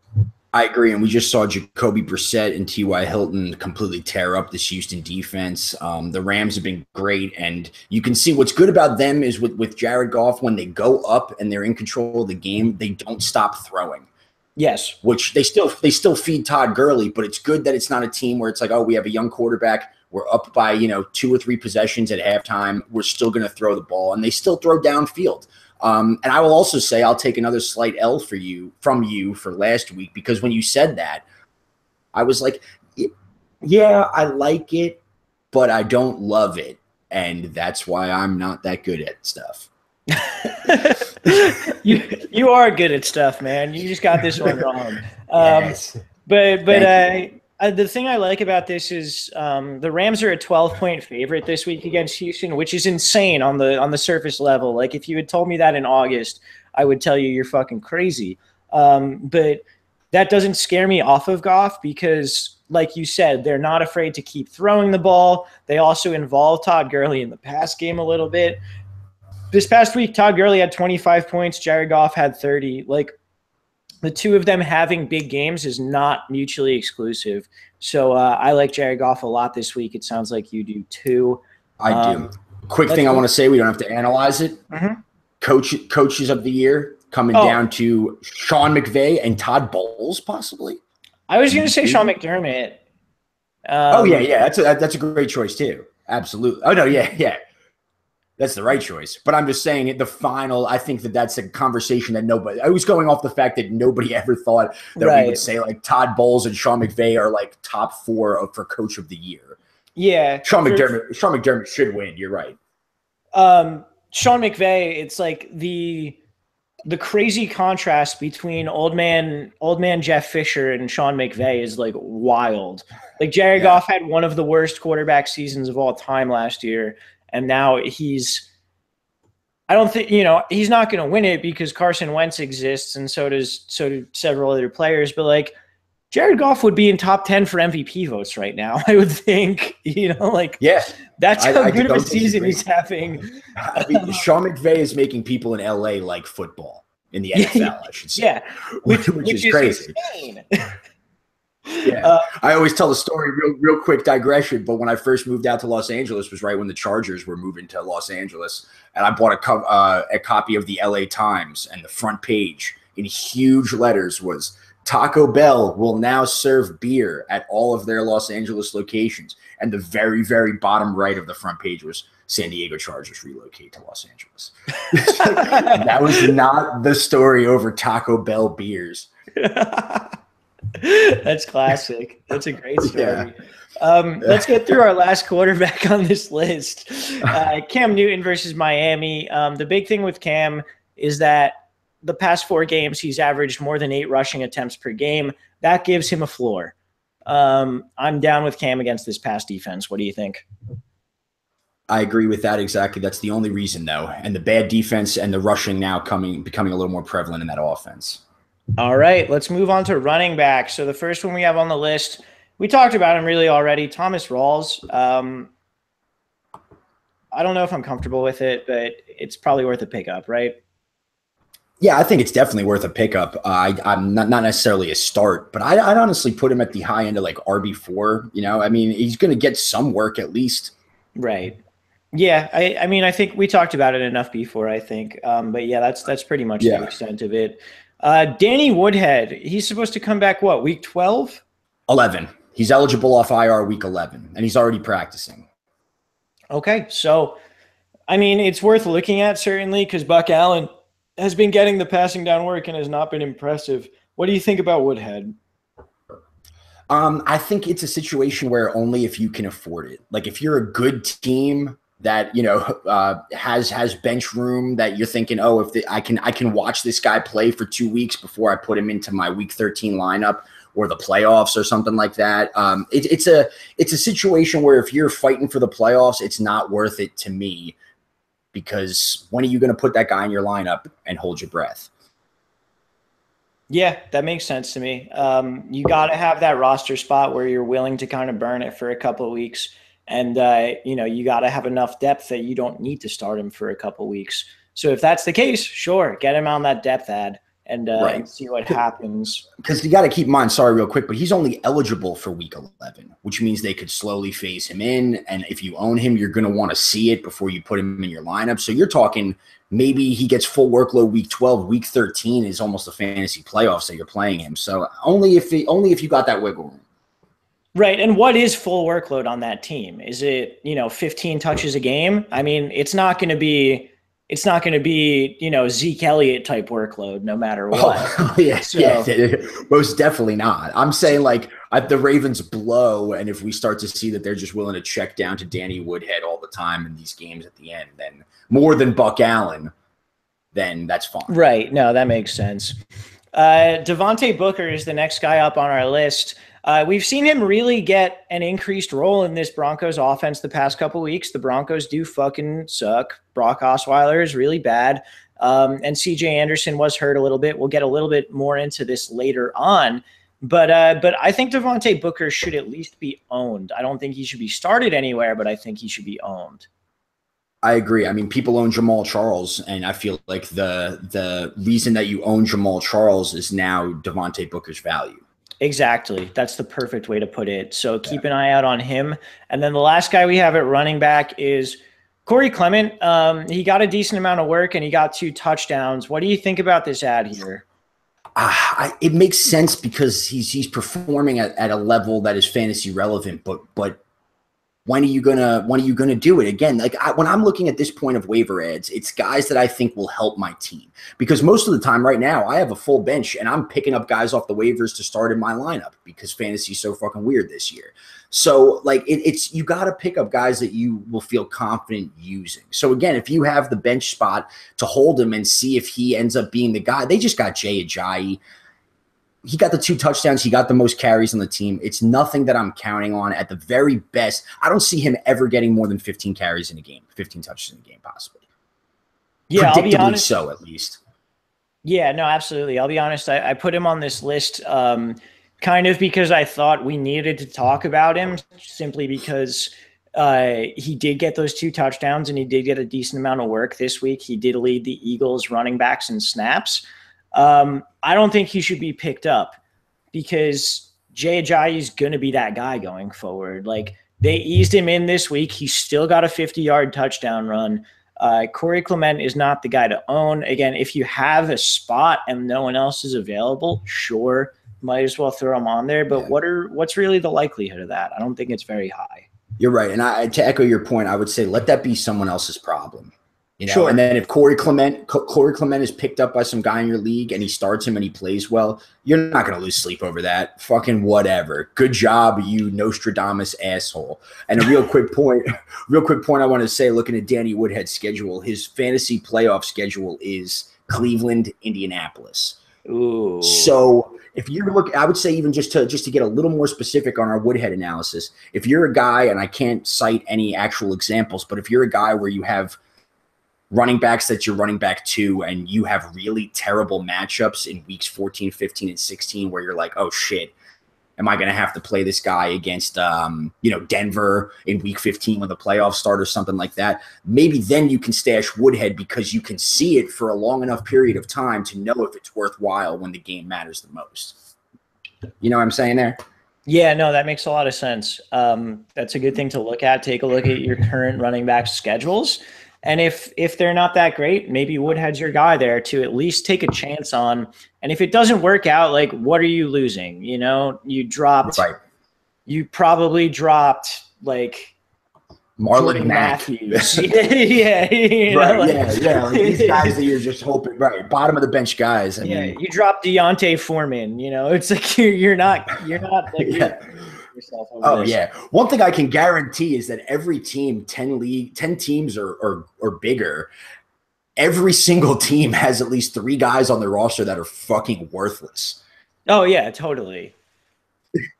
I agree, and we just saw Jacoby Brissett and T.Y. Hilton completely tear up this Houston defense. The Rams have been great, and you can see what's good about them is with Jared Goff, when they go up and they're in control of the game, they don't stop throwing. Yes. Which they still feed Todd Gurley, but it's good that it's not a team where it's like, oh, we have a young quarterback, we're up by 2 or 3 possessions at halftime, we're still going to throw the ball, and they still throw downfield. And I will also say I'll take another slight L from you for last week, because when you said that, I was like, yeah, I like it, but I don't love it. And that's why I'm not that good at stuff. you are good at stuff, man. You just got this one wrong. Yes. But the thing I like about this is the Rams are a 12-point favorite this week against Houston, which is insane on the surface level. Like, if you had told me that in August, I would tell you you're fucking crazy. But that doesn't scare me off of Goff because, like you said, they're not afraid to keep throwing the ball. They also involve Todd Gurley in the pass game a little bit. This past week, Todd Gurley had 25 points. Jared Goff had 30. Like, the two of them having big games is not mutually exclusive. So I like Jared Goff a lot this week. It sounds like you do too. I do. Quick thing I want to say, we don't have to analyze it. Mm-hmm. Coaches of the year coming down to Sean McVay and Todd Bowles, possibly. I was going to say Sean McDermott. Yeah. That's a great choice too. Absolutely. Oh no, yeah. That's the right choice. But I'm just saying the final, I think that's a conversation that I was going off the fact that nobody ever thought that we would say like Todd Bowles and Sean McVay are like top 4 for coach of the year. Yeah. Sean McDermott should win. You're right. Sean McVay, it's like the crazy contrast between old man Jeff Fisher and Sean McVay is like wild. Like, Jared Goff had one of the worst quarterback seasons of all time last year. And now he's not going to win it because Carson Wentz exists, and so do several other players. But like, Jared Goff would be in top 10 for MVP votes right now, I would think. That's how good of a season he's having. I mean, Sean McVay is making people in LA like football in the NFL, I should say. Yeah, which is crazy. Insane. Yeah, I always tell the story, real quick digression. But when I first moved out to Los Angeles was right when the Chargers were moving to Los Angeles, and I bought a copy of the LA Times, and the front page in huge letters was Taco Bell will now serve beer at all of their Los Angeles locations, and the very, very bottom right of the front page was San Diego Chargers relocate to Los Angeles. That was not the story over Taco Bell beers. That's classic. That's a great story. Yeah. Let's get through our last quarterback on this list. Cam Newton versus Miami. The big thing with Cam is that the past 4 games, he's averaged more than 8 rushing attempts per game. That gives him a floor. I'm down with Cam against this pass defense. What do you think? I agree with that exactly. That's the only reason, though. And the bad defense and the rushing now becoming a little more prevalent in that offense. All right, let's move on to running back. So the first one we have on the list, we talked about him really already, Thomas Rawls. I don't know if I'm comfortable with it, but it's probably worth a pickup, right? Yeah, I think it's definitely worth a pickup. I'm not necessarily a start, but I'd honestly put him at the high end of like RB4. I mean, he's going to get some work at least. Right. Yeah, I mean, I think we talked about it enough before, I think. But yeah, that's pretty much the extent of it. Danny Woodhead, he's supposed to come back, what, week 12? 11. He's eligible off IR week 11, and he's already practicing. Okay, so, I mean, it's worth looking at, certainly, because Buck Allen has been getting the passing down work and has not been impressive. What do you think about Woodhead? I think it's a situation where only if you can afford it. Like, if you're a good team that has bench room that you're thinking, I can watch this guy play for 2 weeks before I put him into my week 13 lineup or the playoffs or something like that. It's a situation where if you're fighting for the playoffs, it's not worth it to me, because when are you going to put that guy in your lineup and hold your breath? Yeah, that makes sense to me. You got to have that roster spot where you're willing to kind of burn it for a couple of weeks. And, you got to have enough depth that you don't need to start him for a couple of weeks. So if that's the case, sure, get him on that depth ad and see what happens. Because you got to keep in mind, sorry, real quick, but he's only eligible for week 11, which means they could slowly phase him in. And if you own him, you're going to want to see it before you put him in your lineup. So you're talking maybe he gets full workload week 12, week 13 is almost a fantasy playoffs that you're playing him. So only if you got that wiggle room. Right. And what is full workload on that team? Is it, 15 touches a game? I mean, it's not going to be, Zeke Elliott type workload no matter what. Oh, yeah, most definitely not. I'm saying the Ravens blow, and if we start to see that they're just willing to check down to Danny Woodhead all the time in these games at the end, then more than Buck Allen, then that's fine. Right. No, that makes sense. Devontae Booker is the next guy up on our list. We've seen him really get an increased role in this Broncos offense the past couple weeks. The Broncos do fucking suck. Brock Osweiler is really bad. And CJ Anderson was hurt a little bit. We'll get a little bit more into this later on. But I think Devontae Booker should at least be owned. I don't think he should be started anywhere, but I think he should be owned. I agree. I mean, people own Jamal Charles, and I feel like the reason that you own Jamal Charles is now Devontae Booker's value. Exactly. That's the perfect way to put it. So keep an eye out on him. And then the last guy we have at running back is Corey Clement. He got a decent amount of work and he got 2 touchdowns. What do you think about this ad here? It makes sense because he's performing at a level that is fantasy relevant, but when are you gonna do it again? When I'm looking at this point of waiver ads, it's guys that I think will help my team, because most of the time right now I have a full bench and I'm picking up guys off the waivers to start in my lineup because fantasy's so fucking weird this year. So it's you got to pick up guys that you will feel confident using. So again, if you have the bench spot to hold him and see if he ends up being the guy, they just got Jay Ajayi. He got the 2 touchdowns. He got the most carries on the team. It's nothing that I'm counting on at the very best. I don't see him ever getting more than 15 carries in a game, 15 touches in a game, possibly. Yeah, I'll be honest. So at least. Yeah, no, absolutely. I'll be honest. I put him on this list kind of because I thought we needed to talk about him, simply because he did get those 2 touchdowns and he did get a decent amount of work this week. He did lead the Eagles running backs in snaps. I don't think he should be picked up because Jay Ajayi is going to be that guy going forward. They eased him in this week. He's still got a 50-yard touchdown run. Corey Clement is not the guy to own. Again, if you have a spot and no one else is available, sure, might as well throw him on there. But what's really the likelihood of that? I don't think it's very high. You're right. And to echo your point, I would say let that be someone else's problem. Sure. And then if Corey Clement is picked up by some guy in your league and he starts him and he plays well, you're not going to lose sleep over that. Fucking whatever. Good job, you Nostradamus asshole. And a real quick point I want to say, looking at Danny Woodhead's schedule, his fantasy playoff schedule is Cleveland, Indianapolis. Ooh. So if you're looking, I would say even just to get a little more specific on our Woodhead analysis, if you're a guy, and I can't cite any actual examples, but if you're a guy where you have running backs that you're running back to and you have really terrible matchups in weeks 14, 15, and 16 where you're like, oh shit, am I going to have to play this guy against Denver in week 15 when the playoffs start or something like that? Maybe then you can stash Woodhead because you can see it for a long enough period of time to know if it's worthwhile when the game matters the most. You know what I'm saying there? Yeah, no, that makes a lot of sense. That's a good thing to look at. Take a look at your current running back schedules. And if they're not that great, maybe Woodhead's your guy there to at least take a chance on. And if it doesn't work out, what are you losing? You probably dropped Marlon Matthews. These guys that you're just hoping, right? Bottom of the bench guys. I mean, you dropped Deontay Foreman. It's like you're not yourself over this. Yeah. One thing I can guarantee is that every team, 10 teams or bigger, every single team has at least 3 guys on their roster that are fucking worthless. Oh yeah, totally.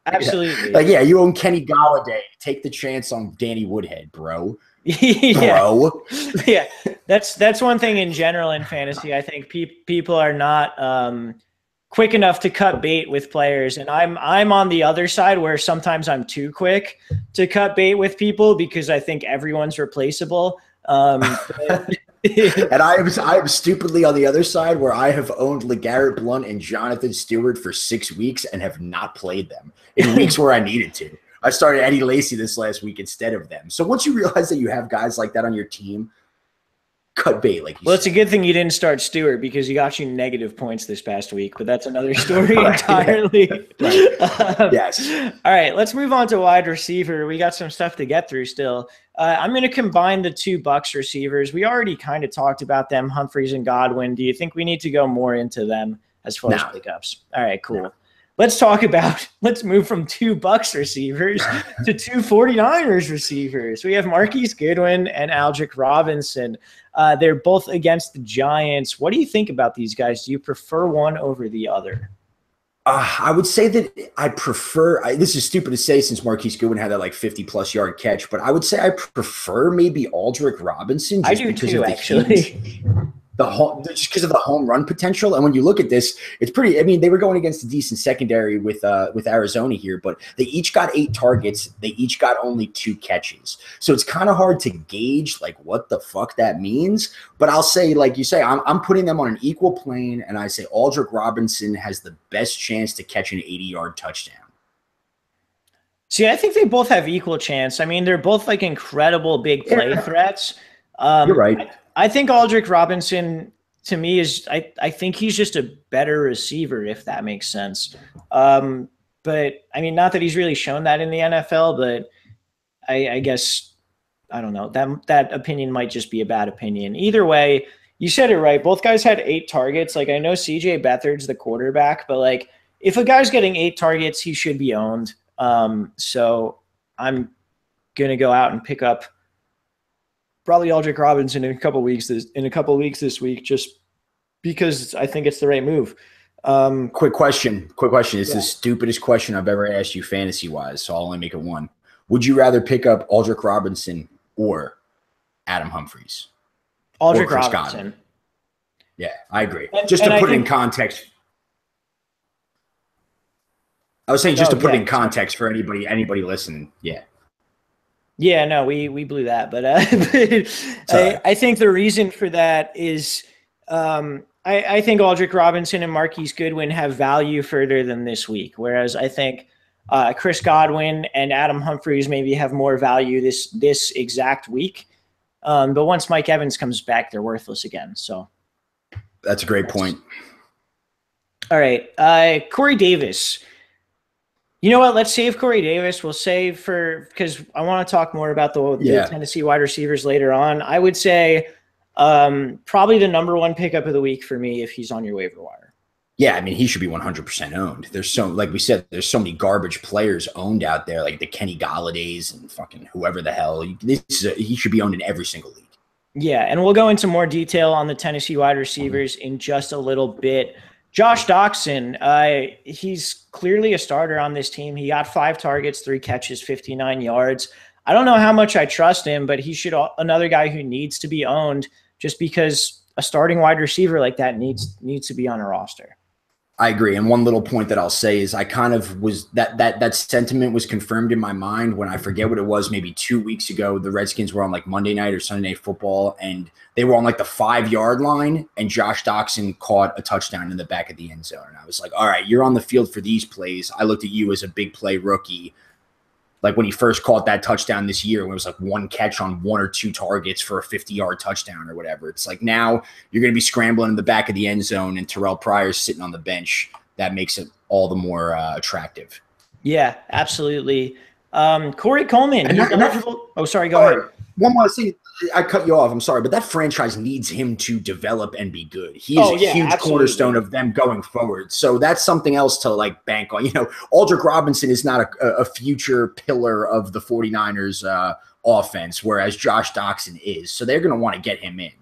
Absolutely. You own Kenny Golladay. Take the chance on Danny Woodhead, bro. Bro. Yeah. That's one thing in general in fantasy. I think people are not quick enough to cut bait with players, and I'm on the other side where sometimes I'm too quick to cut bait with people because I think everyone's replaceable. And I am stupidly on the other side where I have owned LeGarrette Blount and Jonathan Stewart for 6 weeks and have not played them in weeks where I needed to. I started Eddie Lacy this last week instead of them. So once you realize that you have guys like that on your team, cut bait. Well, it's a good thing you didn't start Stewart because he got you negative points this past week, but that's another story entirely. Right. Yes. All right, let's move on to wide receiver. We got some stuff to get through still. I'm going to combine the two Bucs receivers. We already kind of talked about them, Humphries and Godwin. Do you think we need to go more into them as far as pickups? All right, cool. No. Let's move from two Bucs receivers to two 49ers receivers. We have Marquise Goodwin and Aldrick Robinson. They're both against the Giants. What do you think about these guys? Do you prefer one over the other? I would say that I prefer – this is stupid to say since Marquise Goodwin had that like 50-plus yard catch, but I would say I prefer maybe Aldrick Robinson just because of the actually. Just because of the home run potential. And when you look at this, it's pretty. I mean, they were going against a decent secondary with Arizona here, but they each got 8 targets. They each got only 2 catches. So it's kind of hard to gauge like what the fuck that means. But I'll say, like you say, I'm putting them on an equal plane, and I say Aldrick Robinson has the best chance to catch an 80-yard touchdown. See, I think they both have equal chance. I mean, they're both like incredible big play threats. You're right. I think Aldrick Robinson, to me, is I think he's just a better receiver, if that makes sense. But, I mean, not that he's really shown that in the NFL, but I guess, I don't know. That opinion might just be a bad opinion. Either way, you said it right. Both guys had 8 targets. Like, I know C.J. Beathard's the quarterback, but, like, if a guy's getting 8 targets, he should be owned. So I'm going to go out and pick up probably Aldrick Robinson in a couple weeks this week, just because I think it's the right move. Quick question. It's the stupidest question I've ever asked you fantasy wise, so I'll only make it one. Would you rather pick up Aldrick Robinson or Adam Humphries? Aldrick Robinson. Yeah, I agree. Just to put it in context. I was saying to put it in context for anybody listening. Yeah. Yeah, no, we blew that, but I think the reason for that is I think Aldrick Robinson and Marquise Goodwin have value further than this week, whereas I think Chris Godwin and Adam Humphries maybe have more value this exact week. But once Mike Evans comes back, they're worthless again. So that's a great point. All right, Corey Davis. You know what? Let's save Corey Davis. We'll save because I want to talk more about the Tennessee wide receivers later on. I would say probably the number 1 pickup of the week for me if he's on your waiver wire. Yeah, I mean, he should be 100% owned. There's like we said, there's so many garbage players owned out there, like the Kenny Galladays and fucking whoever the hell. He should be owned in every single league. Yeah, and we'll go into more detail on the Tennessee wide receivers in just a little bit. Josh Doctson, he's clearly a starter on this team. He got 5 targets, 3 catches, 59 yards. I don't know how much I trust him, but he should another guy who needs to be owned just because a starting wide receiver like that needs to be on a roster. I agree. And one little point that I'll say is I kind of was that sentiment was confirmed in my mind when I forget what it was, maybe 2 weeks ago. The Redskins were on like Monday night or Sunday Night Football, and they were on like the 5-yard line, and Josh Doctson caught a touchdown in the back of the end zone. And I was like, all right, you're on the field for these plays. I looked at you as a big play rookie. Like when he first caught that touchdown this year, when it was like 1 catch on 1 or 2 targets for a 50-yard touchdown or whatever. It's like now you're going to be scrambling in the back of the end zone and Terrell Pryor's sitting on the bench. That makes it all the more attractive. Yeah, absolutely. Corey Coleman. Sorry, go ahead. One more thing. I cut you off. I'm sorry, but that franchise needs him to develop and be good. He is a huge cornerstone of them going forward. So that's something else to like bank on. You know, Aldrick Robinson is not a future pillar of the 49ers offense, whereas Josh Doctson is. So they're going to want to get him in.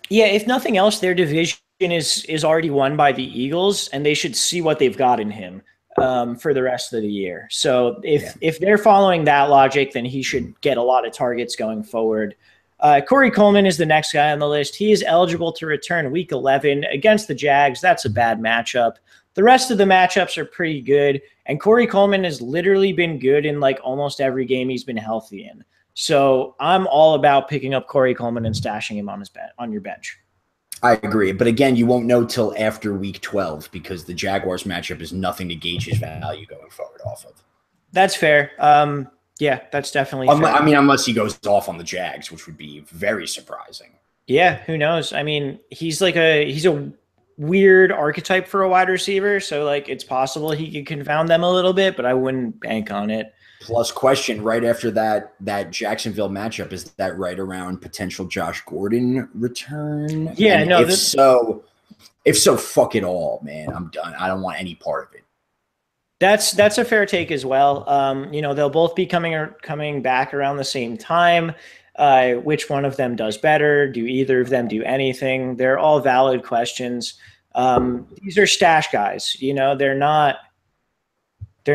Yeah, if nothing else, their division is already won by the Eagles, and they should see what they've got in him for the rest of the year. So if they're following that logic, then he should get a lot of targets going forward. Corey Coleman is the next guy on the list. He is eligible to return week 11 against the Jags. That's a bad matchup. The rest of the matchups are pretty good, and Corey Coleman has literally been good in like almost every game he's been healthy in. So I'm all about picking up Corey Coleman and stashing him on your bench. I agree. But again, you won't know till after week 12 because the Jaguars matchup is nothing to gauge his value going forward off of. That's fair. Yeah, that's definitely fair. I mean, unless he goes off on the Jags, which would be very surprising. Yeah, who knows? I mean, he's a weird archetype for a wide receiver, so like it's possible he could confound them a little bit, but I wouldn't bank on it. Plus, question right after that Jacksonville matchup, is that right around potential Josh Gordon return? Yeah, and no. If so, fuck it all, man. I'm done. I don't want any part of it. That's a fair take as well. They'll both be coming back around the same time. Which one of them does better? Do either of them do anything? They're all valid questions. These are stash guys. They're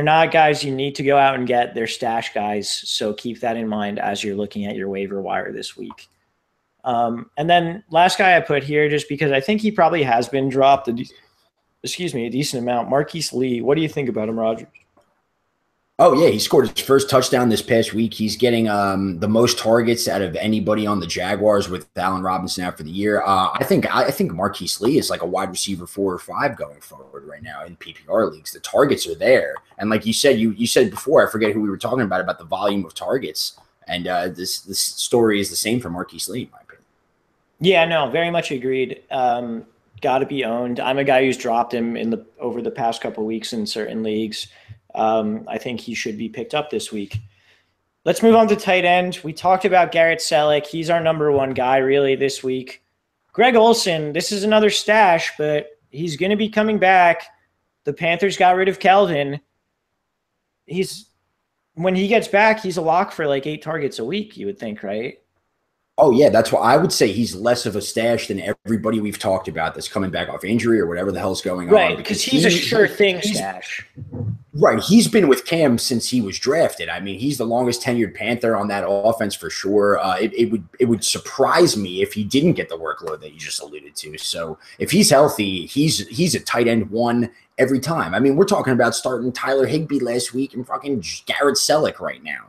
not guys you need to go out and get. They're stash guys. So keep that in mind as you're looking at your waiver wire this week. And then last guy I put here, just because I think he probably has been dropped a decent amount. Marquise Lee. What do you think about him, Roger? Oh, yeah, he scored his first touchdown this past week. He's getting the most targets out of anybody on the Jaguars with Allen Robinson out for the year. I think Marquise Lee is like a wide receiver 4 or 5 going forward right now in PPR leagues. The targets are there. And like you said, you said before, I forget who we were talking about the volume of targets. And this story is the same for Marquise Lee, in my opinion. Yeah, no, very much agreed. Got to be owned. I'm a guy who's dropped him over the past couple of weeks in certain leagues. I think he should be picked up this week. Let's move on to tight end. We talked about Garrett Selleck. He's our number one guy really this week. Greg Olsen, this is another stash, but he's going to be coming back. The Panthers got rid of Kelvin. When he gets back, he's a lock for like 8 targets a week, you would think, right? Oh, yeah, that's why I would say he's less of a stash than everybody we've talked about that's coming back off injury or whatever the hell's going on. Right, because he's a sure thing stash. Right, he's been with Cam since he was drafted. I mean, he's the longest tenured Panther on that offense for sure. It would surprise me if he didn't get the workload that you just alluded to. So if he's healthy, he's a tight end 1 every time. I mean, we're talking about starting Tyler Higbee last week and fucking Garrett Selleck right now.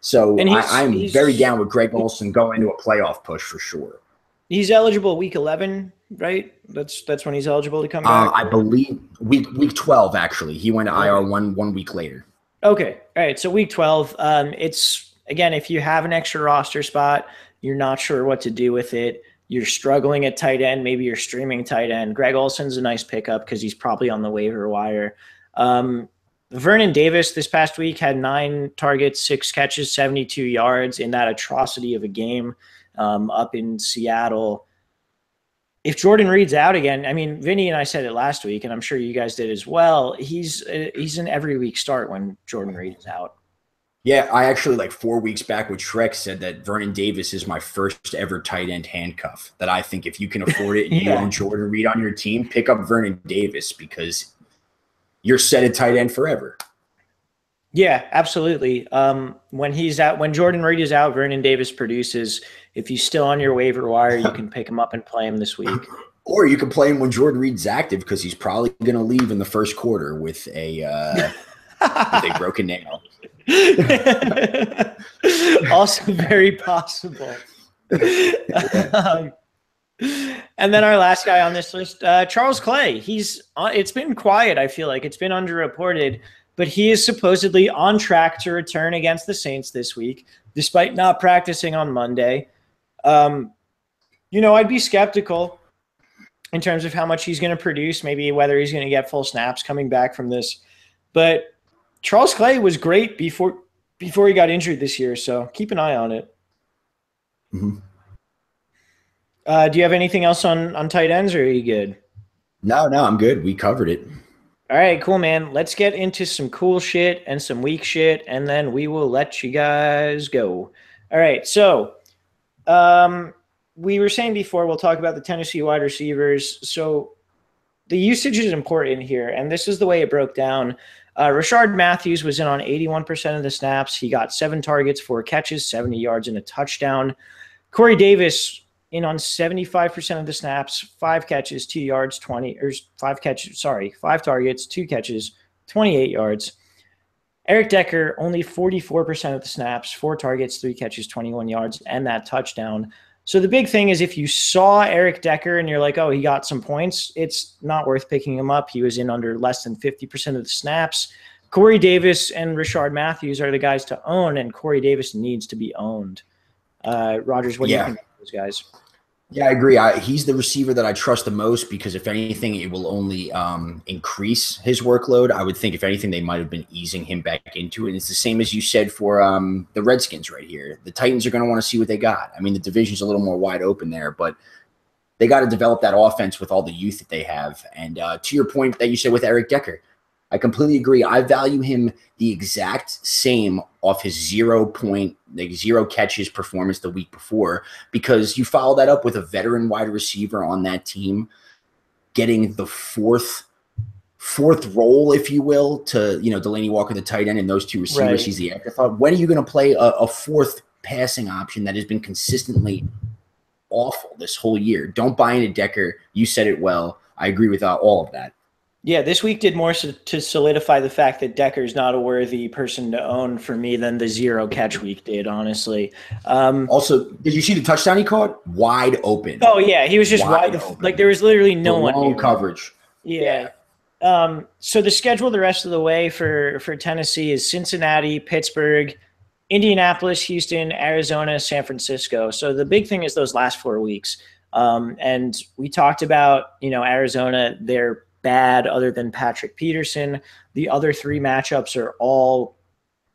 So I'm very down with Greg Olsen going into a playoff push for sure. He's eligible week 11, right? That's when he's eligible to come back. I believe week 12 actually. He went to IR one week later. Okay, all right. So week 12. It's again, if you have an extra roster spot, you're not sure what to do with it. You're struggling at tight end. Maybe you're streaming tight end. Greg Olsen's a nice pickup because he's probably on the waiver wire. Vernon Davis this past week had 9 targets, 6 catches, 72 yards in that atrocity of a game up in Seattle. If Jordan Reed's out again, I mean, Vinny and I said it last week, and I'm sure you guys did as well. He's an every week start when Jordan Reed is out. Yeah, I actually like 4 weeks back with Shrek said that Vernon Davis is my first ever tight end handcuff. That I think if you can afford it and you own Jordan Reed on your team, pick up Vernon Davis because you're set at tight end forever. Yeah, absolutely. When he's out, when Jordan Reed is out, Vernon Davis produces. If he's still on your waiver wire, you can pick him up and play him this week. Or you can play him when Jordan Reed's active because he's probably going to leave in the first quarter with a broken nail. Also very possible. And then our last guy on this list, Charles Clay. It's been quiet. I feel like it's been underreported, but he is supposedly on track to return against the Saints this week, despite not practicing on Monday. I'd be skeptical in terms of how much he's going to produce, maybe whether he's going to get full snaps coming back from this. But Charles Clay was great before he got injured this year, so keep an eye on it. Mm-hmm. Do you have anything else on tight ends, or are you good? No, I'm good. We covered it. All right, cool, man. Let's get into some cool shit and some weak shit, and then we will let you guys go. All right, so we were saying before we'll talk about the Tennessee wide receivers. So the usage is important here, and this is the way it broke down. Rashard Matthews was in on 81% of the snaps. He got 7 targets, 4 catches, 70 yards, and a touchdown. Corey Davis in on 75% of the snaps, 5 catches, 2 yards, 5 targets, 2 catches, 28 yards. Eric Decker, only 44% of the snaps, 4 targets, 3 catches, 21 yards, and that touchdown. So the big thing is if you saw Eric Decker and you're like, oh, he got some points, it's not worth picking him up. He was in under less than 50% of the snaps. Corey Davis and Rashard Matthews are the guys to own, and Corey Davis needs to be owned. Rogers, what do you think of those guys? Yeah, I agree. He's the receiver that I trust the most because if anything, it will only increase his workload. I would think if anything, they might have been easing him back into it. It's the same as you said for the Redskins right here. The Titans are going to want to see what they got. I mean, the division's a little more wide open there, but they got to develop that offense with all the youth that they have. And to your point that you said with Eric Decker, I completely agree. I value him the exact same off his 0 catches performance the week before because you follow that up with a veteran wide receiver on that team getting the fourth role, if you will, to, Delanie Walker, the tight end, and those 2 receivers. Right. He's the afterthought. When are you going to play a fourth passing option that has been consistently awful this whole year? Don't buy into Decker. You said it well. I agree with all of that. Yeah, this week did more to solidify the fact that Decker's not a worthy person to own for me than the 0 catch week did, honestly. Also, did you see the touchdown he caught? Wide open. Oh, yeah. He was just wide open. Like, there was literally no one. Long coverage. Yeah. So the schedule the rest of the way for Tennessee is Cincinnati, Pittsburgh, Indianapolis, Houston, Arizona, San Francisco. So the big thing is those last 4 weeks. And we talked about, Arizona, they're bad other than Patrick Peterson. The other 3 matchups are all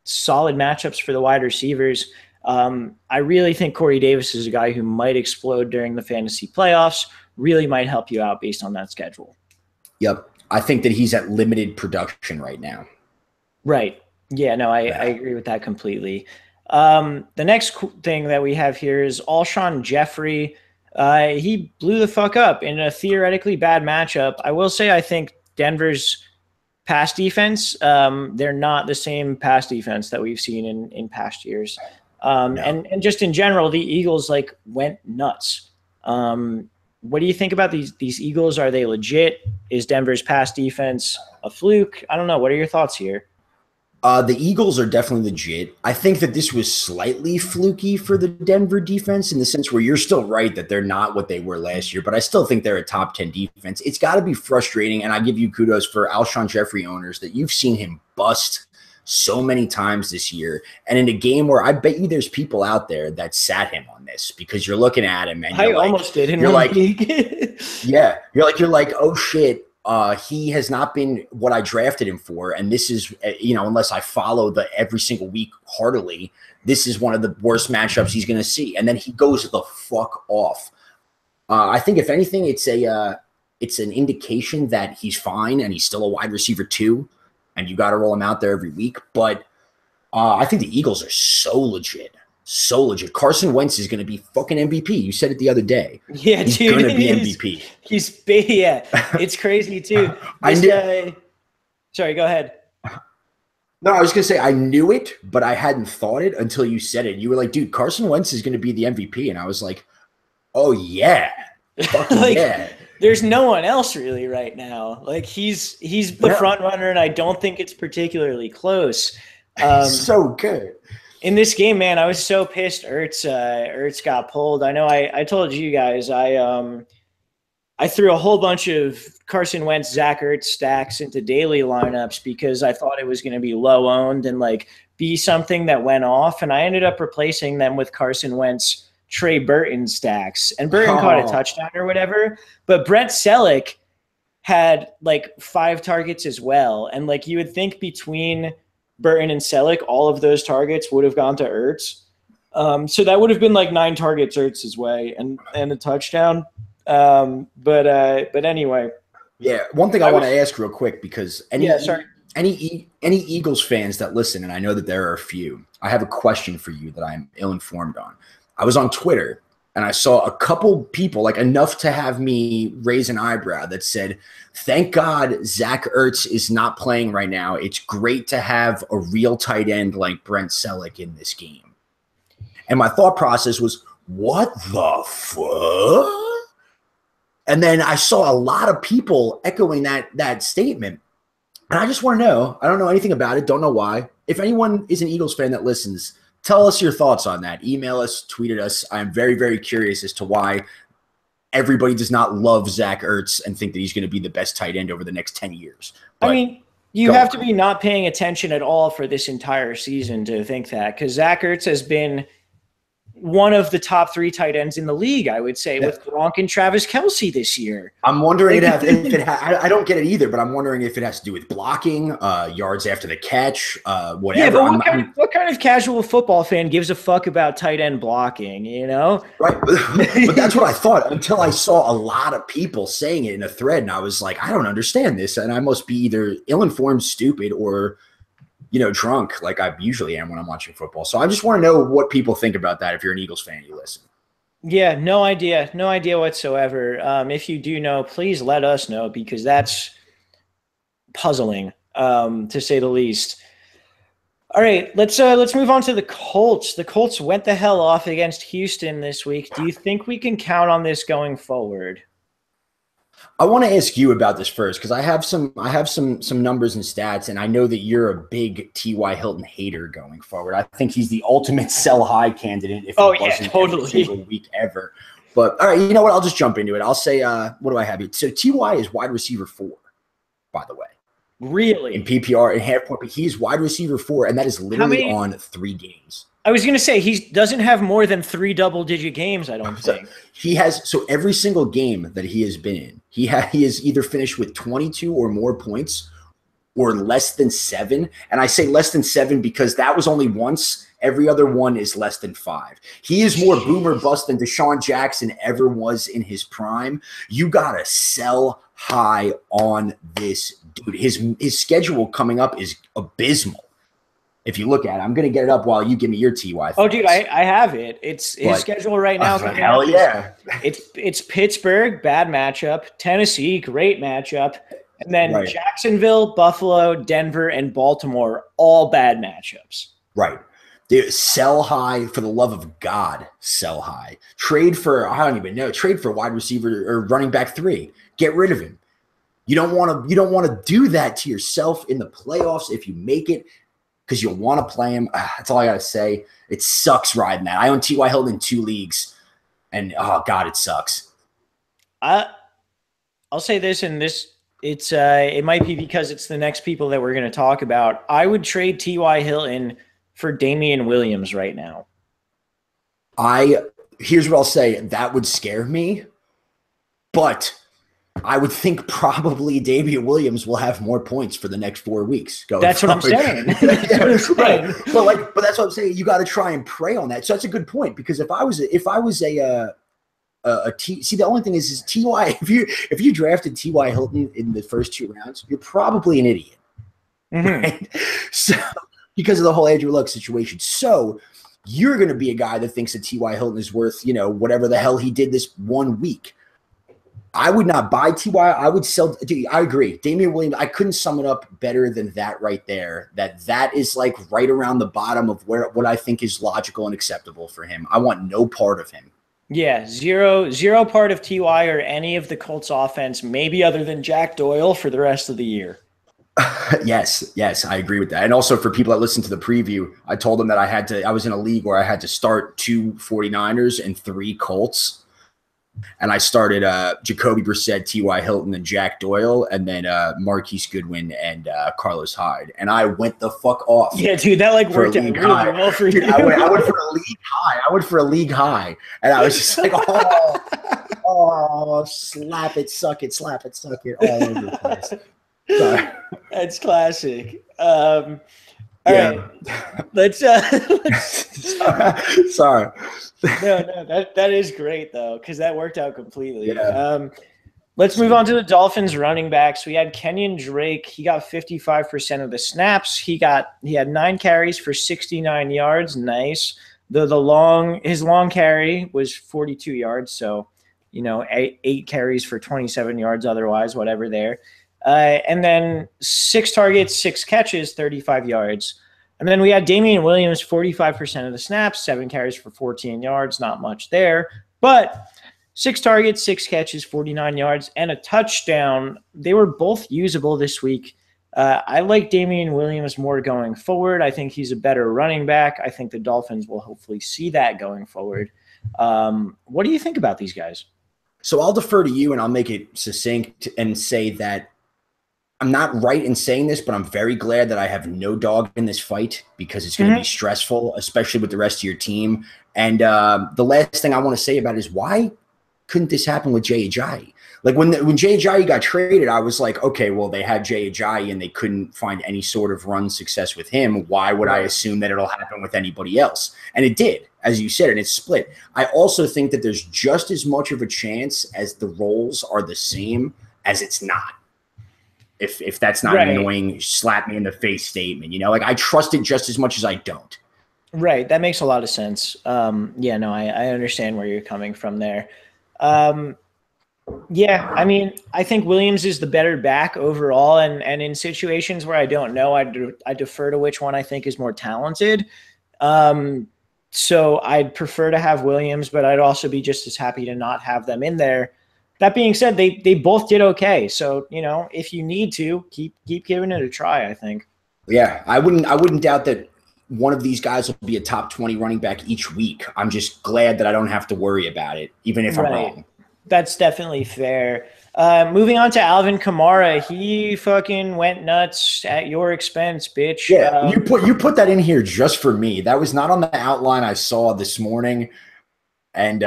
solid matchups for the wide receivers. I really think Corey Davis is a guy who might explode during the fantasy playoffs, really might help you out based on that schedule. Yep. I think that he's at limited production right now. Right. Yeah, no, I agree with that completely. The next thing that we have here is Alshon Jeffrey. He blew the fuck up in a theoretically bad matchup. I will say I think Denver's pass defense, they're not the same pass defense that we've seen in past years. No. And just in general, the Eagles went nuts. What do you think about these Eagles? Are they legit? Is Denver's pass defense a fluke? I don't know. What are your thoughts here? The Eagles are definitely legit. I think that this was slightly fluky for the Denver defense in the sense where you're still right that they're not what they were last year, but I still think they're a top 10 defense. It's got to be frustrating, and I give you kudos for Alshon Jeffrey owners that you've seen him bust so many times this year. And in a game where I bet you there's people out there that sat him on this because you're looking at him and I almost did in you're one league. Yeah. You're like, oh shit. He has not been what I drafted him for. And this is, unless I follow every single week heartily, this is one of the worst matchups he's going to see. And then he goes the fuck off. I think if anything, it's an indication that he's fine and he's still a wide receiver too. And you got to roll him out there every week. But I think the Eagles are so legit. So legit. Carson Wentz is going to be fucking MVP. You said it the other day. Yeah, he's dude. He's going to be MVP. It's crazy too. Sorry, go ahead. No, I was going to say I knew it, but I hadn't thought it until you said it. You were like, dude, Carson Wentz is going to be the MVP. And I was like, oh, yeah. Fucking yeah. There's no one else really right now. He's the front runner, and I don't think it's particularly close. So good. In this game, man, I was so pissed Ertz got pulled. I know I told you guys I threw a whole bunch of Carson Wentz, Zach Ertz stacks into daily lineups because I thought it was going to be low owned and be something that went off. And I ended up replacing them with Carson Wentz, Trey Burton stacks. And Burton caught a touchdown or whatever. But Brett Selleck had 5 targets as well. And you would think between Burton and Selleck, all of those targets would have gone to Ertz. So that would have been 9 targets Ertz's way and a touchdown. But anyway. Yeah, one thing I want to ask real quick because any Eagles fans that listen, and I know that there are a few, I have a question for you that I'm ill-informed on. I was on Twitter and I saw a couple people, enough to have me raise an eyebrow, that said, thank God Zach Ertz is not playing right now. It's great to have a real tight end like Brent Selleck in this game. And my thought process was, what the fuck? And then I saw a lot of people echoing that statement. And I just want to know, I don't know anything about it, don't know why. If anyone is an Eagles fan that listens, tell us your thoughts on that. Email us, tweet at us. I'm very, very curious as to why everybody does not love Zach Ertz and think that he's going to be the best tight end over the next 10 years. But I mean, you have to be not paying attention at all for this entire season to think that, because Zach Ertz has been one of the top 3 tight ends in the league, I would say, with Gronk and Travis Kelce this year. I'm wondering I don't get it either, but I'm wondering if it has to do with blocking, yards after the catch, whatever. Yeah, but what kind of casual football fan gives a fuck about tight end blocking, you know? Right. But that's what I thought until I saw a lot of people saying it in a thread, and I was like, I don't understand this, and I must be either ill-informed, stupid, or drunk like I usually am when I'm watching football. So I just want to know what people think about that. If you're an Eagles fan, you listen. Yeah, no idea whatsoever. If you do know, please let us know, because that's puzzling, to say the least. All right, let's move on to the Colts. The Colts went the hell off against Houston this week. Do you think we can count on this going forward? I want to ask you about this first, because I have some numbers and stats, and I know that you're a big T.Y. Hilton hater going forward. I think he's the ultimate sell high candidate if it wasn't totally every single week ever. But all right, you know what? I'll just jump into it. I'll say, what do I have here? So T.Y. is wide receiver 4, by the way. Really? In PPR and half point, but he's wide receiver 4, and that is literally on 3 games. I was going to say, he doesn't have more than 3 double-digit games, I don't think. He has, so every single game that he has been in, he has either finished with 22 or more points or less than 7. And I say less than 7 because that was only once. Every other one is less than 5. He is more boomer bust than Deshaun Jackson ever was in his prime. You got to sell high on this dude. His schedule coming up is abysmal. If you look at it, I'm going to get it up while you give me your TY. Oh, dude, I have it. It's his schedule right now. Hell yeah. It's Pittsburgh, bad matchup. Tennessee, great matchup. And then Jacksonville, Buffalo, Denver, and Baltimore, all bad matchups. Right. Dude, sell high, for the love of God, sell high. Trade for wide receiver or running back 3. Get rid of him. You don't want to do that to yourself in the playoffs if you make it, because you'll want to play him. That's all I got to say. It sucks riding that. I own T.Y. Hilton in 2 leagues, and oh God, it sucks. I'll say this, and this it might be because it's the next people that we're going to talk about. I would trade T.Y. Hilton for Damian Williams right now. Here's what I'll say. That would scare me, but I would think probably Damian Williams will have more points for the next 4 weeks. That's what I'm saying. Right. But that's what I'm saying. You got to try and prey on that. So that's a good point, because if I was the only thing is T.Y. If you drafted T.Y. Hilton in the first 2 rounds, you're probably an idiot. Mm-hmm. Right? So because of the whole Andrew Luck situation. So you're going to be a guy that thinks that T.Y. Hilton is worth, whatever the hell he did this 1 week. I would not buy T.Y. I would sell. Dude, I agree. Damian Williams, I couldn't sum it up better than that right there. That is like right around the bottom of what I think is logical and acceptable for him. I want no part of him. Yeah, zero part of T.Y. or any of the Colts offense, maybe other than Jack Doyle, for the rest of the year. Yes, I agree with that. And also for people that listen to the preview, I told them that I was in a league where I had to start 2 49ers and 3 Colts. And I started Jacoby Brissett, T.Y. Hilton, and Jack Doyle, and then Marquise Goodwin and Carlos Hyde. And I went the fuck off. Yeah, dude, that worked out really well for you. I went for a league high. I went for a league high. And I was just like, slap it, suck it, slap it, suck it, all over the place. Sorry. That's classic. All right. Let's Sorry. No, that is great though, because that worked out completely. Yeah. Let's move on to the Dolphins running backs. We had Kenyon Drake. He got 55% of the snaps. He had 9 carries for 69 yards. Nice. His long carry was 42 yards. So, 8 carries for 27 yards. Otherwise, whatever there. And then 6 targets, 6 catches, 35 yards. And then we had Damian Williams, 45% of the snaps, 7 carries for 14 yards. Not much there, but 6 targets, 6 catches, 49 yards, and a touchdown. They were both usable this week. I like Damian Williams more going forward. I think he's a better running back. I think the Dolphins will hopefully see that going forward. What do you think about these guys? So I'll defer to you and I'll make it succinct and say that I'm not right in saying this, but I'm very glad that I have no dog in this fight because it's going to be stressful, especially with the rest of your team. And the last thing I want to say about it is why couldn't this happen with Jay Ajayi? Like when Jay Ajayi got traded, I was like, okay, well, they had Jay Ajayi and they couldn't find any sort of run success with him. Why would I assume that it'll happen with anybody else? And it did, as you said, and it's split. I also think that there's just as much of a chance as the roles are the same as it's not. If that's not an annoying slap me in the face statement, you know, like I trust it just as much as I don't. Right. That makes a lot of sense. Yeah, no, I understand where you're coming from there. Yeah, I mean, I think Williams is the better back overall, and in situations where I don't know, I defer to which one I think is more talented. So I'd prefer to have Williams, but I'd also be just as happy to not have them in there. That being said, they both did okay. So, you know, if you need to, keep giving it a try, I think. Yeah, I wouldn't doubt that one of these guys will be a top 20 running back each week. I'm just glad that I don't have to worry about it, even if I'm wrong. That's definitely fair. Moving on to Alvin Kamara, he fucking went nuts at your expense, bitch. Yeah, you put that in here just for me. That was not on the outline I saw this morning. And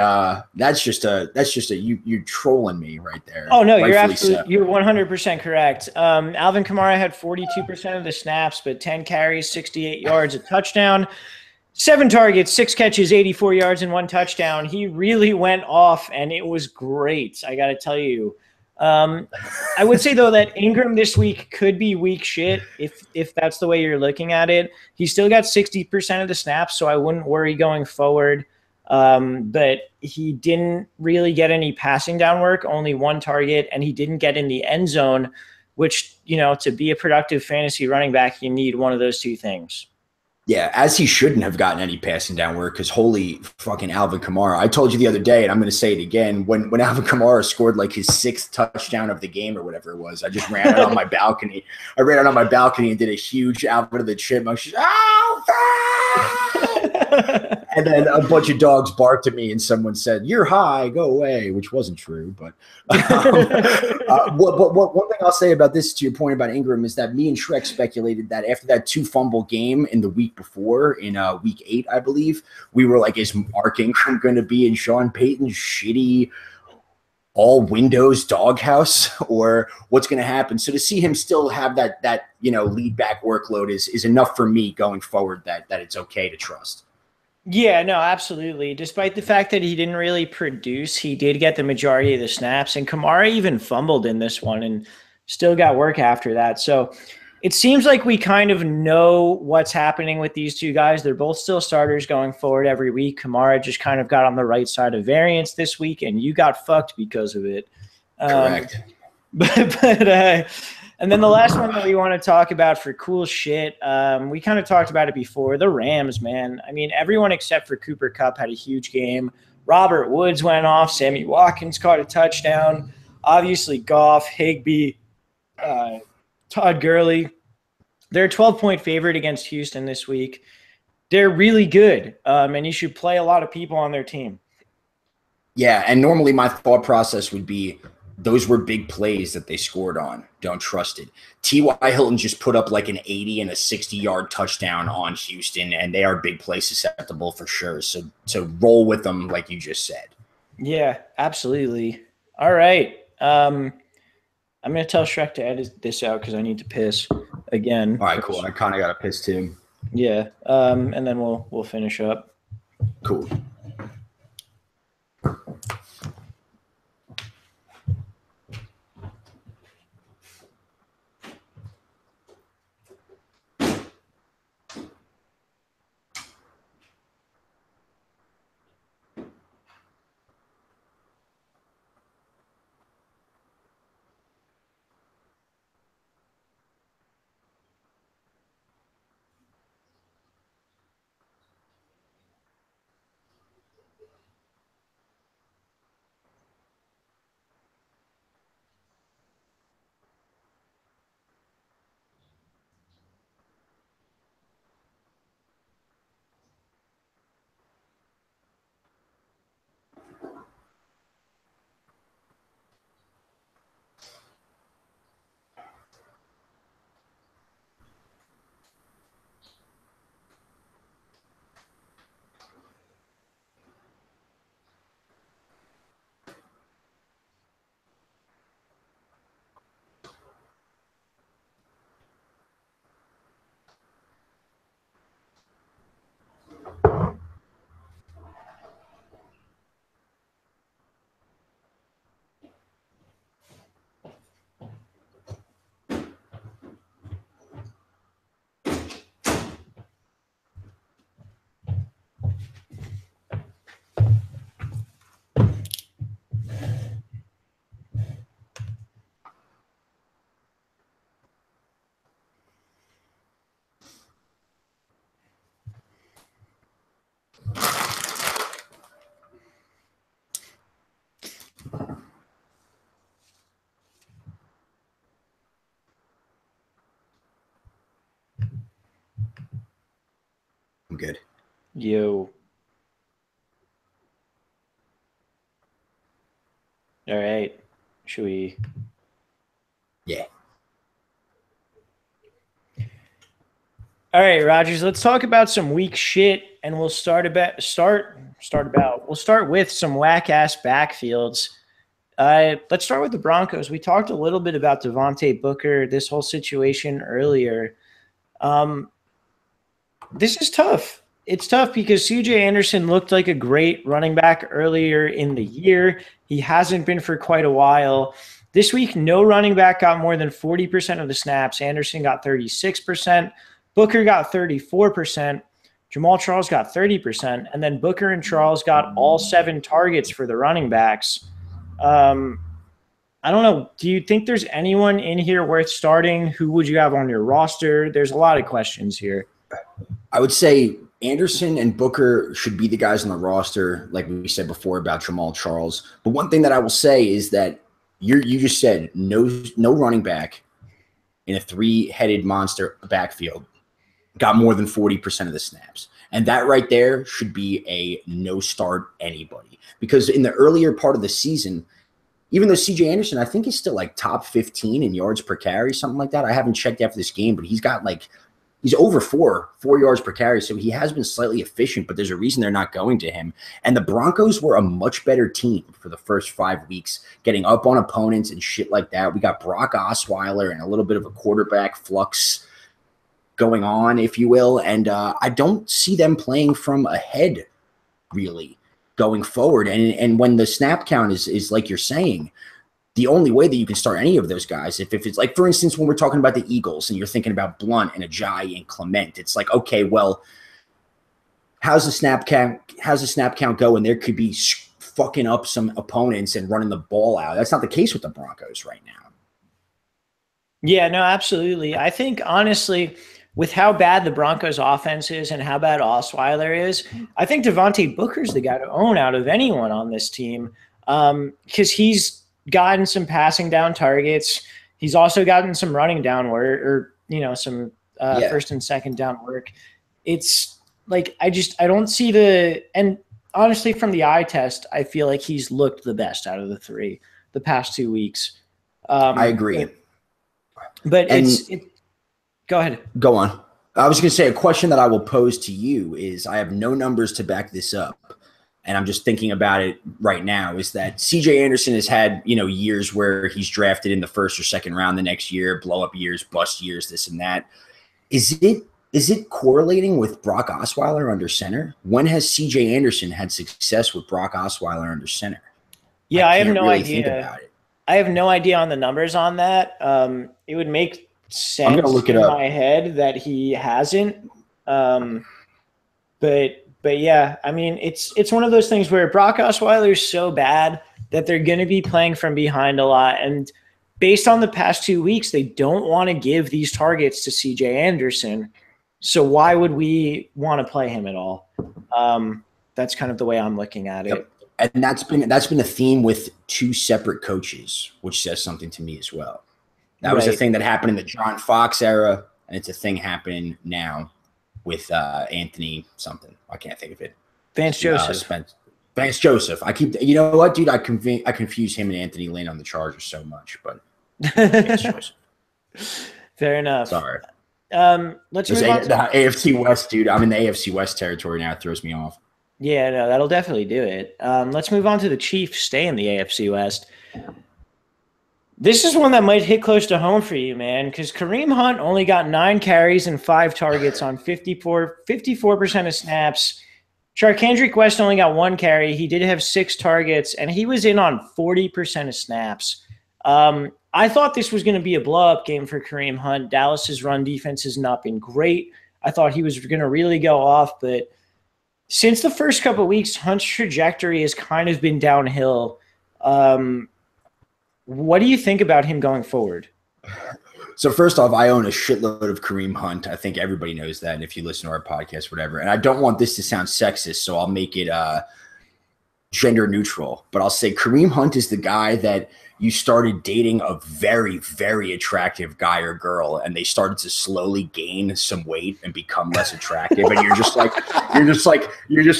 that's just a you're trolling me right there. Oh no, you're absolutely you're 100% correct. Alvin Kamara had 42% of the snaps, but 10 carries, 68 yards, a touchdown, 7 targets, 6 catches, 84 yards, and 1 touchdown. He really went off, and it was great. I got to tell you. I would say though that Ingram this week could be weak shit if that's the way you're looking at it. He still got 60% of the snaps, so I wouldn't worry going forward. But he didn't really get any passing down work, only 1 target, and he didn't get in the end zone, which, you know, to be a productive fantasy running back, you need one of those 2 things. Yeah, as he shouldn't have gotten any passing down work because holy fucking Alvin Kamara. I told you the other day, and I'm going to say it again, when Alvin Kamara scored like his 6th touchdown of the game or whatever it was, I just ran out on my balcony. I ran out on my balcony and did a huge Alvin of the Chipmunks. And then a bunch of dogs barked at me and someone said, "You're high, go away," which wasn't true. But one thing I'll say about this, to your point about Ingram, is that me and Shrek speculated that after that 2 fumble game in the week before, in week 8, I believe, we were like, is Mark Ingram going to be in Sean Payton's shitty all windows doghouse, or what's going to happen? So to see him still have that lead back workload is enough for me going forward that it's okay to trust. Yeah, no, absolutely. Despite the fact that he didn't really produce, he did get the majority of the snaps, and Kamara even fumbled in this one and still got work after that. So it seems like we kind of know what's happening with these 2 guys. They're both still starters going forward every week. Kamara just kind of got on the right side of variance this week, and you got fucked because of it. Correct. And then the last one that we want to talk about for cool shit, we kind of talked about it before, the Rams, man. I mean, everyone except for Cooper Kupp had a huge game. Robert Woods went off. Sammy Watkins caught a touchdown. Obviously, Goff, Higbee, Todd Gurley. They're a 12-point favorite against Houston this week. They're really good, and you should play a lot of people on their team. Yeah, and normally my thought process would be those were big plays that they scored on. Don't trust it. T.Y. Hilton just put up like an 80 and a 60-yard touchdown on Houston, and they are big play susceptible for sure. So roll with them like you just said. Yeah, absolutely. All right. I'm going to tell Shrek to edit this out because I need to piss again. All right, cool. I kind of got to piss too. Yeah, and then we'll finish up. Cool. good. Yo. All right. Should we? Yeah. All right, Rogers. Let's talk about some weak shit, and we'll start with some whack ass backfields. Let's start with the Broncos. We talked a little bit about Devontae Booker, this whole situation earlier. This is tough. It's tough because CJ Anderson looked like a great running back earlier in the year. He hasn't been for quite a while. This week, no running back got more than 40% of the snaps. Anderson got 36%. Booker got 34%. Jamal Charles got 30%. And then Booker and Charles got all 7 targets for the running backs. I don't know. Do you think there's anyone in here worth starting? Who would you have on your roster? There's a lot of questions here. I would say Anderson and Booker should be the guys on the roster, like we said before about Jamal Charles. But one thing that I will say is that you just said no running back in a 3-headed monster backfield got more than 40% of the snaps. And that right there should be a no start anybody. Because in the earlier part of the season, even though CJ Anderson, I think, is still like top 15 in yards per carry, something like that. I haven't checked after this game, but he's over 4 yards per carry. So he has been slightly efficient, but there's a reason they're not going to him. And the Broncos were a much better team for the first 5 weeks, getting up on opponents and shit like that. We got Brock Osweiler and a little bit of a quarterback flux going on, if you will. And I don't see them playing from ahead really going forward. And when the snap count is like you're saying, the only way that you can start any of those guys, if it's like, for instance, when we're talking about the Eagles and you're thinking about Blunt and Ajayi and Clement, it's like, okay, well, how's the snap count go? And there could be fucking up some opponents and running the ball out. That's not the case with the Broncos right now. Yeah, no, absolutely. I think, honestly, with how bad the Broncos offense is and how bad Osweiler is, I think Devontae Booker's the guy to own out of anyone on this team, because he's gotten some passing down targets. He's also gotten some running down work, or some first and second down work. It's like I don't see and honestly, from the eye test, I feel like he's looked the best out of the 3 the past 2 weeks. I agree. But go ahead. Go on. I was going to say, a question that I will pose to you is, I have no numbers to back this up, and I'm just thinking about it right now, is that CJ Anderson has had, years where he's drafted in the first or second round the next year, blow up years, bust years, this and that. Is it correlating with Brock Osweiler under center? When has CJ Anderson had success with Brock Osweiler under center? Yeah, I have no idea. Think about it. I have no idea on the numbers on that. It would make sense I'm gonna look it in up. My head that he hasn't. But yeah, I mean, it's one of those things where Brock Osweiler is so bad that they're going to be playing from behind a lot. And based on the past 2 weeks, they don't want to give these targets to CJ Anderson. So why would we want to play him at all? That's kind of the way I'm looking at it. Yep. And that's been a theme with 2 separate coaches, which says something to me as well. That was a thing that happened in the John Fox era, and it's a thing happening now with Anthony something. I can't think of it. Vance Joseph. Vance Joseph. You know what, dude? I confuse him and Anthony Lynn on the Chargers so much, but Vance Joseph. Fair enough. Sorry. Let's move on. The AFC West, dude. I'm in the AFC West territory now. It throws me off. Yeah, no, that'll definitely do it. Let's move on to the Chiefs. Stay in the AFC West. This is one that might hit close to home for you, man, because Kareem Hunt only got 9 carries and 5 targets on 54% of snaps. Charkandrick West only got 1 carry. He did have 6 targets, and he was in on 40% of snaps. I thought this was going to be a blow-up game for Kareem Hunt. Dallas's run defense has not been great. I thought he was going to really go off, but since the first couple of weeks, Hunt's trajectory has kind of been downhill. What do you think about him going forward? So first off, I own a shitload of Kareem Hunt. I think everybody knows that. And if you listen to our podcast, whatever, and I don't want this to sound sexist, so I'll make it gender neutral, but I'll say Kareem Hunt is the guy that you started dating a very, very attractive guy or girl, and they started to slowly gain some weight and become less attractive, and you're just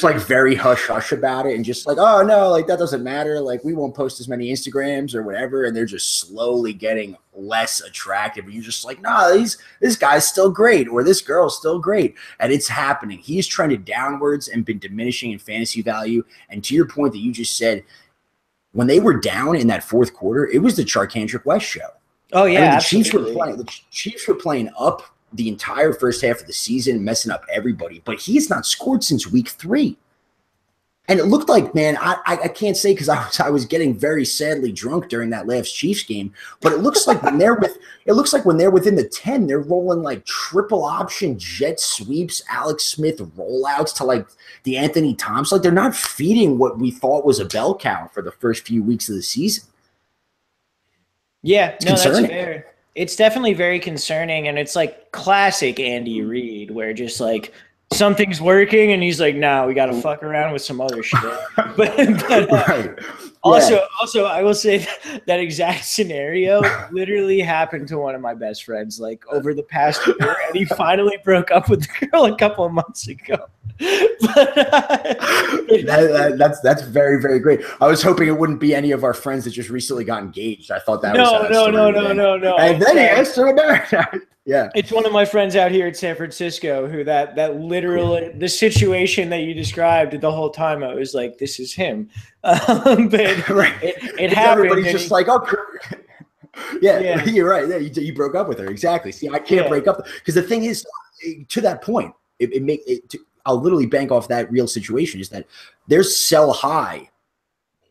like very hush hush about it, and just like, oh no, like that doesn't matter, like we won't post as many Instagrams or whatever, and they're just slowly getting less attractive, and you're just like, no, this guy's still great, or this girl's still great, and it's happening. He's trended downwards and been diminishing in fantasy value, and to your point that you just said, when they were down in that fourth quarter, it was the Charkandrick West show. Oh yeah, I mean, absolutely. the Chiefs were playing up the entire first half of the season, messing up everybody. But he's not scored since week 3. And it looked like, man, I can't say because I was getting very sadly drunk during that last Chiefs game. But it looks like when they're within the 10, they're rolling like triple option jet sweeps, Alex Smith rollouts to like the Anthony Thompson. Like they're not feeding what we thought was a bell cow for the first few weeks of the season. Yeah, no, that's fair. It's definitely very concerning, and it's like classic Andy Reid, where just like something's working, and he's like, "No, we got to fuck around with some other shit." but Right. Also, I will say that exact scenario literally happened to one of my best friends, like over the past year, and he finally broke up with the girl a couple of months ago. That's very, very great. I was hoping it wouldn't be any of our friends that just recently got engaged. I thought that was no. And then he asked her about yeah. It's one of my friends out here in San Francisco who that literally the situation that you described the whole time, I was like, this is him. But right. it happened. Everybody's just like, oh, yeah, you're right. Yeah, you broke up with her. Exactly. See, I can't break up because the thing is, to that point, I'll literally bank off that real situation is that there's sell high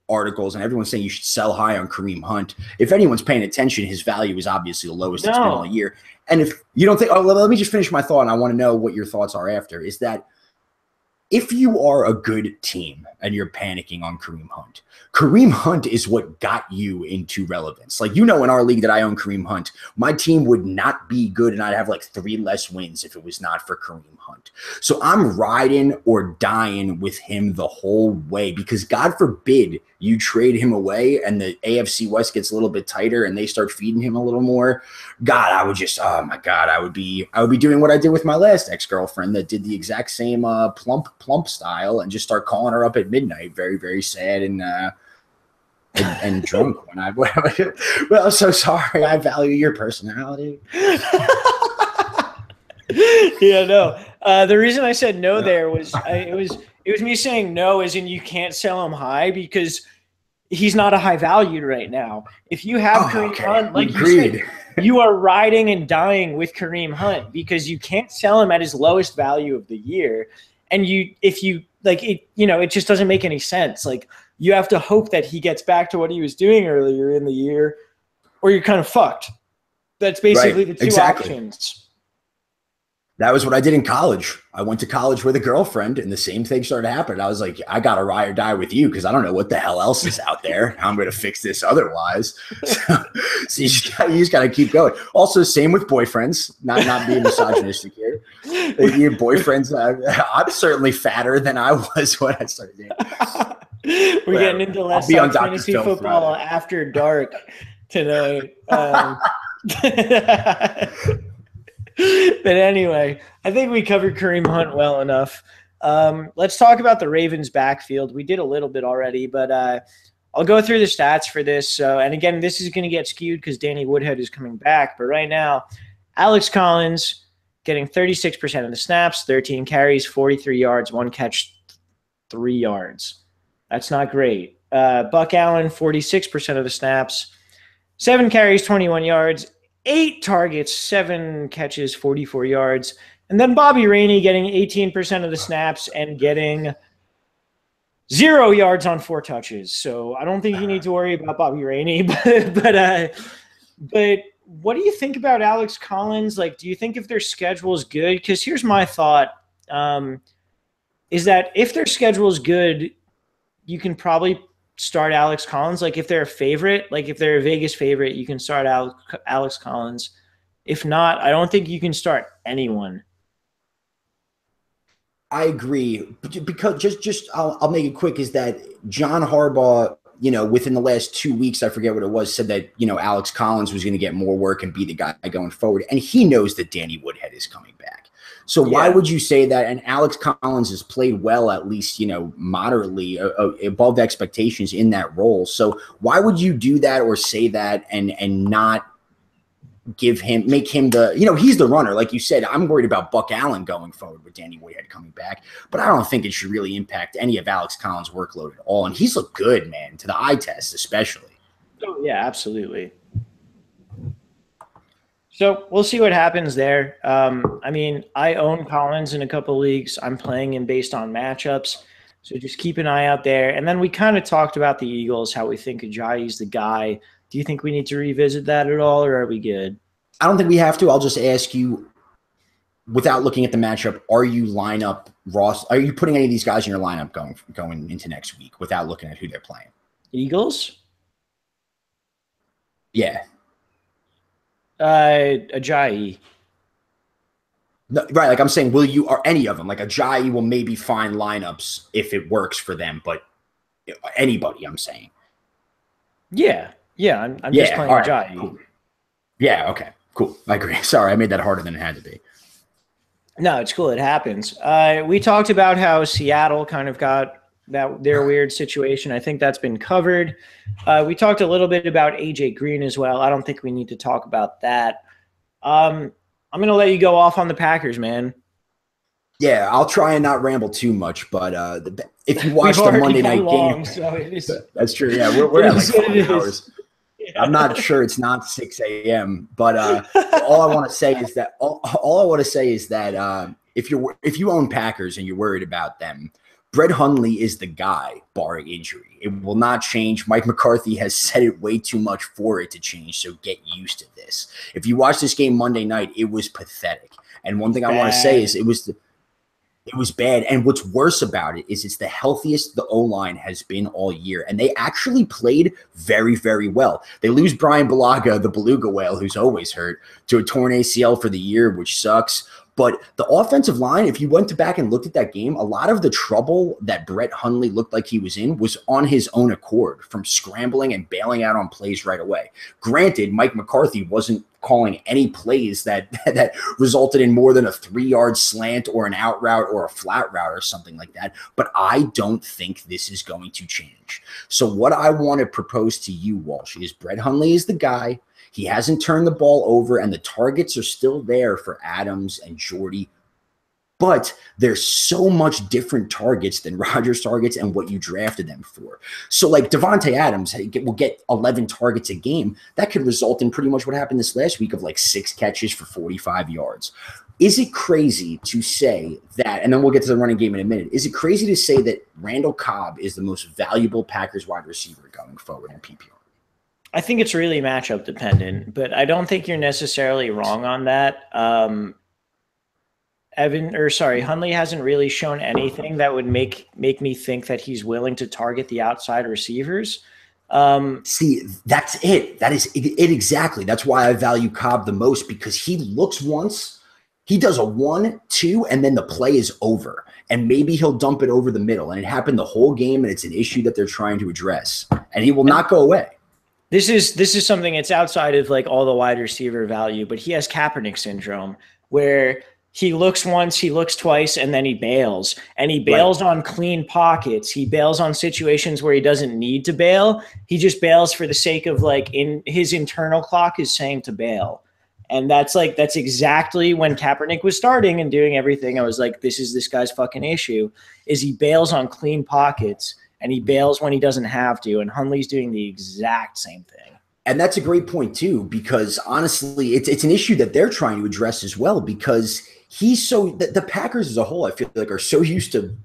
articles and everyone's saying you should sell high on Kareem Hunt. If anyone's paying attention, his value is obviously the lowest it's been all year. And if you don't think, let me just finish my thought, and I want to know what your thoughts are after, is that if you are a good team and you're panicking on Kareem Hunt is what got you into relevance. Like, in our league that I own Kareem Hunt, my team would not be good and I'd have like 3 less wins if it was not for Kareem Hunt. So I'm riding or dying with him the whole way because God forbid you trade him away and the AFC West gets a little bit tighter and they start feeding him a little more. God, I would just, oh my God, I would be doing what I did with my last ex-girlfriend that did the exact same plump style and just start calling her up at midnight, very, very sad and drunk when I well, I'm so sorry. I value your personality. Yeah, no. The reason I said no there was it was me saying no as in you can't sell him high because he's not a high valued right now. If you have Kareem Hunt, like you said, you are riding and dying with Kareem Hunt because you can't sell him at his lowest value of the year. And if you like it, it just doesn't make any sense. Like you have to hope that he gets back to what he was doing earlier in the year, or you're kind of fucked. That's basically the two options. That was what I did in college. I went to college with a girlfriend, and the same thing started happening. I was like, I got to ride or die with you because I don't know what the hell else is out there. How I'm going to fix this otherwise. So you just got to keep going. Also, same with boyfriends. Not being misogynistic here. Your boyfriends, I'm certainly fatter than I was when I started dating. We're getting into less fantasy football after dark tonight. But anyway, I think we covered Kareem Hunt well enough. Let's talk about the Ravens backfield. We did a little bit already, but I'll go through the stats for this. And again, this is going to get skewed because Danny Woodhead is coming back. But right now, Alex Collins getting 36% of the snaps, 13 carries, 43 yards, 1 catch, 3 yards. That's not great. Buck Allen, 46% of the snaps, 7 carries, 21 yards, 8 targets, 7 catches, 44 yards. And then Bobby Rainey getting 18% of the snaps and getting 0 yards on 4 touches. So I don't think you need to worry about Bobby Rainey. But what do you think about Alex Collins? Like, do you think if their schedule is good? Because here's my thought, is that if their schedule is good, you can probably start Alex Collins. Like if they're a favorite, like if they're a Vegas favorite, you can start Alex Collins. If not, I don't think you can start anyone. I agree because just I'll make it quick is that John Harbaugh within the last 2 weeks, I forget what it was, said that, Alex Collins was going to get more work and be the guy going forward. And he knows that Danny Woodhead is coming back. So why would you say that? And Alex Collins has played well, at least, moderately above expectations in that role. So why would you do that or say that and not make him the, he's the runner. Like you said, I'm worried about Buck Allen going forward with Danny Woodhead coming back, but I don't think it should really impact any of Alex Collins' workload at all. And he's looked good, man, to the eye test especially. Oh, yeah, absolutely. So we'll see what happens there. I own Collins in a couple leagues. I'm playing him based on matchups. So just keep an eye out there. And then we kind of talked about the Eagles, how we think Ajayi's the guy. Do you think we need to revisit that at all, or are we good? I don't think we have to. I'll just ask you, without looking at the matchup, are you putting any of these guys in your lineup going into next week without looking at who they're playing? Eagles? Yeah. Ajayi. No, right, like I'm saying, or any of them? Like Ajayi will maybe find lineups if it works for them, but anybody, I'm saying. Yeah. Yeah, I'm just playing Ajayi. Cool. Yeah, okay, cool. I agree. Sorry, I made that harder than it had to be. No, it's cool. It happens. We talked about how Seattle kind of got their weird situation. I think that's been covered. We talked a little bit about AJ Green as well. I don't think we need to talk about that. I'm going to let you go off on the Packers, man. Yeah, I'll try and not ramble too much, but if you watch the Monday night game, so that's true. Yeah, we're at like 4 hours. Yeah. I'm not sure it's not 6 a.m., but all I want to say is that if you own Packers and you're worried about them, Brett Hundley is the guy, barring injury. It will not change. Mike McCarthy has said it way too much for it to change, so get used to this. If you watch this game Monday night, it was pathetic. And one thing I want to say is it was bad. And what's worse about it is it's the healthiest the O-line has been all year. And they actually played very, very well. They lose Brian Bulaga, the beluga whale, who's always hurt, to a torn ACL for the year, which sucks. But the offensive line, if you went back and looked at that game, a lot of the trouble that Brett Hundley looked like he was in was on his own accord, from scrambling and bailing out on plays right away. Granted, Mike McCarthy wasn't calling any plays that resulted in more than a 3-yard slant or an out route or a flat route or something like that. But I don't think this is going to change. So what I want to propose to you, Walsh, is Brett Hundley is the guy. He hasn't turned the ball over, and the targets are still there for Adams and Jordy. But there's so much different targets than Rodgers targets and what you drafted them for. So like Devontae Adams will get 11 targets a game. That could result in pretty much what happened this last week of like 6 catches for 45 yards. Is it crazy to say that, and then we'll get to the running game in a minute, is it crazy to say that Randall Cobb is the most valuable Packers wide receiver going forward in PPR? I think it's really matchup dependent, but I don't think you're necessarily wrong on that. Hundley hasn't really shown anything that would make me think that he's willing to target the outside receivers. See, that's it. That is it exactly. That's why I value Cobb the most, because he looks once, he does a 1-2, and then the play is over. And maybe he'll dump it over the middle. And it happened the whole game, and it's an issue that they're trying to address. And he will not go away. This is something that's outside of like all the wide receiver value, but he has Kaepernick syndrome where he looks once, he looks twice, and then he bails. And he bails on clean pockets. He bails on situations where he doesn't need to bail. He just bails for the sake of like in his internal clock is saying to bail. And that's exactly when Kaepernick was starting and doing everything. I was like, this guy's fucking issue is he bails on clean pockets. And he bails when he doesn't have to. And Hundley's doing the exact same thing. And that's a great point, too, because honestly, it's an issue that they're trying to address as well, because the Packers as a whole, I feel like, are so used to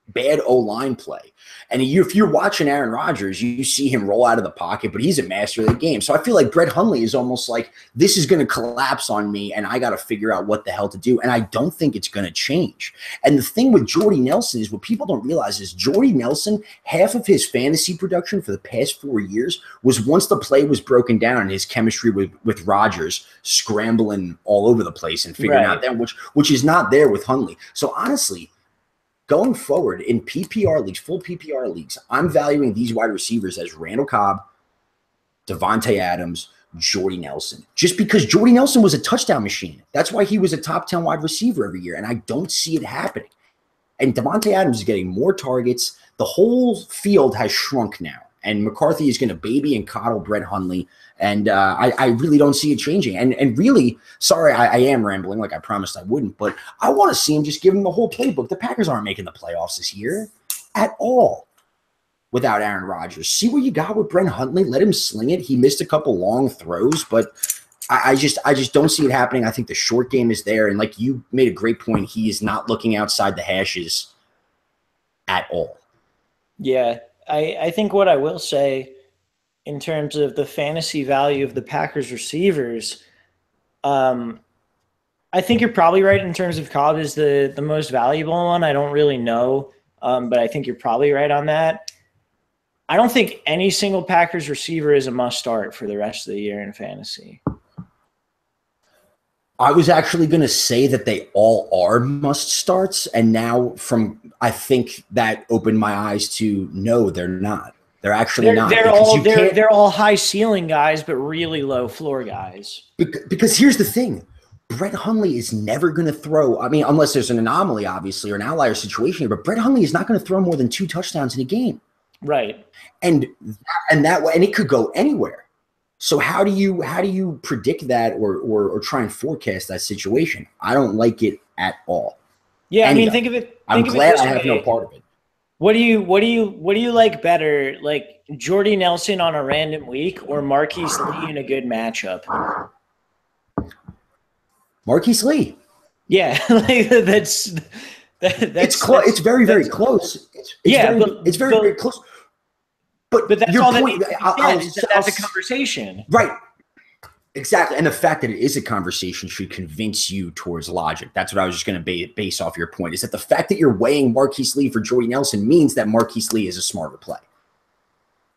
bad O-line play. And if you're watching Aaron Rodgers, you see him roll out of the pocket, but he's a master of the game. So I feel like Brett Hundley is almost like, this is going to collapse on me, and I got to figure out what the hell to do. And I don't think it's going to change. And the thing with Jordy Nelson is what people don't realize is Jordy Nelson, half of his fantasy production for the past 4 years was once the play was broken down and his chemistry with Rodgers scrambling all over the place and figuring out that, which is not there with Hundley. So honestly, going forward in PPR leagues, full PPR leagues, I'm valuing these wide receivers as Randall Cobb, Devontae Adams, Jordy Nelson. Just because Jordy Nelson was a touchdown machine. That's why he was a top 10 wide receiver every year, and I don't see it happening. And Devontae Adams is getting more targets. The whole field has shrunk now, and McCarthy is going to baby and coddle Brett Hundley, and I really don't see it changing. And really, sorry, I am rambling like I promised I wouldn't, but I want to see him just give him the whole playbook. The Packers aren't making the playoffs this year at all without Aaron Rodgers. See what you got with Brett Hundley. Let him sling it. He missed a couple long throws, but I just don't see it happening. I think the short game is there, and like you made a great point, he is not looking outside the hashes at all. Yeah, I think what I will say in terms of the fantasy value of the Packers receivers, I think you're probably right in terms of Cobb is the most valuable one. I don't really know, but I think you're probably right on that. I don't think any single Packers receiver is a must start for the rest of the year in fantasy. I was actually going to say that they all are must starts, and now I think that opened my eyes to no, they're not. They're actually not. They're all high ceiling guys, but really low floor guys. Because here's the thing. Brett Hundley is never going to throw, I mean, unless there's an anomaly, obviously, or an outlier situation here, but Brett Hundley is not going to throw more than 2 touchdowns in a game. Right. And that way, and it could go anywhere. So how do you predict that or try and forecast that situation? I don't like it at all. Yeah, I mean, think of it. I'm glad I have no part of it. What do you like better, like Jordy Nelson on a random week or Marquise Lee in a good matchup? Marquise Lee. Yeah, like that's it's close. It's very close. It's very close. But that's your all point, that's a conversation. Right. Exactly. And the fact that it is a conversation should convince you towards logic. That's what I was just going to base off your point, is that the fact that you're weighing Marquise Lee for Jordy Nelson means that Marquise Lee is a smarter play.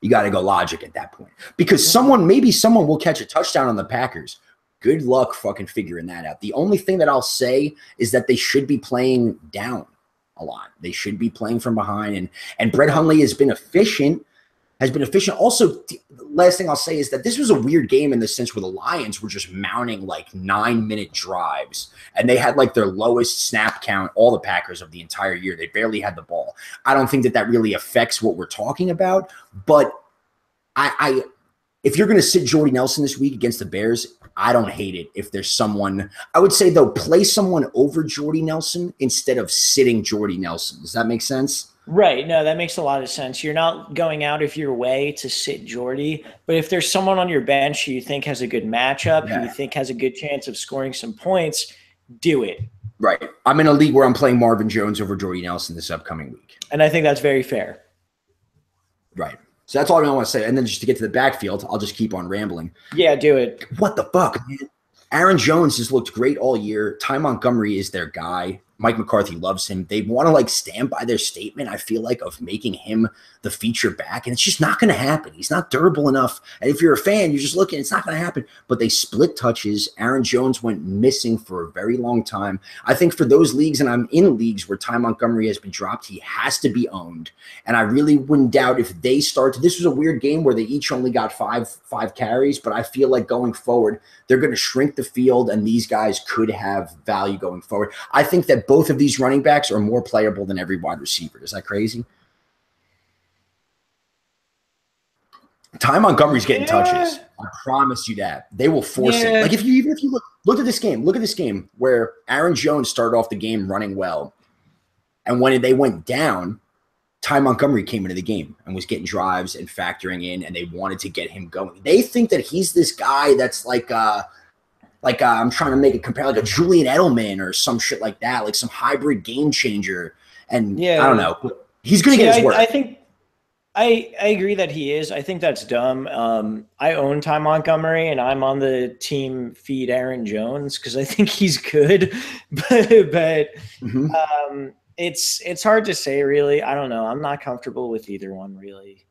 You got to go logic at that point. Because maybe someone will catch a touchdown on the Packers. Good luck fucking figuring that out. The only thing that I'll say is that they should be playing down a lot. They should be playing from behind. And Brett Hundley has been efficient. Also, last thing I'll say is that this was a weird game in the sense where the Lions were just mounting like 9-minute drives, and they had like their lowest snap count, all the Packers, of the entire year. They barely had the ball. I don't think that really affects what we're talking about, but if you're going to sit Jordy Nelson this week against the Bears, I don't hate it. If there's someone, I would say though, play someone over Jordy Nelson instead of sitting Jordy Nelson. Does that make sense? Right. No, that makes a lot of sense. You're not going out of your way to sit Jordy, but if there's someone on your bench who you think has a good matchup, who you think has a good chance of scoring some points, do it. Right. I'm in a league where I'm playing Marvin Jones over Jordy Nelson this upcoming week. And I think that's very fair. Right. So that's all I want to say. And then just to get to the backfield, I'll just keep on rambling. Yeah, do it. What the fuck, man? Aaron Jones has looked great all year. Ty Montgomery is their guy. Mike McCarthy loves him. They want to like stand by their statement, I feel like, of making him the feature back. And it's just not going to happen. He's not durable enough. And if you're a fan, you're just looking, it's not going to happen. But they split touches. Aaron Jones went missing for a very long time. I think for those leagues, and I'm in leagues where Ty Montgomery has been dropped, he has to be owned. And I really wouldn't doubt if they start. This was a weird game where they each only got five carries, but I feel like going forward, they're going to shrink the field, and these guys could have value going forward. I think that both of these running backs are more playable than every wide receiver. Is that crazy? Ty Montgomery's getting touches. I promise you that. They will force it. Like if you look at this game where Aaron Jones started off the game running well, and when they went down, Ty Montgomery came into the game and was getting drives and factoring in, and they wanted to get him going. They think that he's this guy that's like I'm trying to make it compare, like a Julian Edelman or some shit like that, like some hybrid game changer. And I don't know. He's going to get his work. I think I agree that he is. I think that's dumb. I own Ty Montgomery, and I'm on the team feed Aaron Jones because I think he's good. but it's hard to say, really. I don't know. I'm not comfortable with either one, really.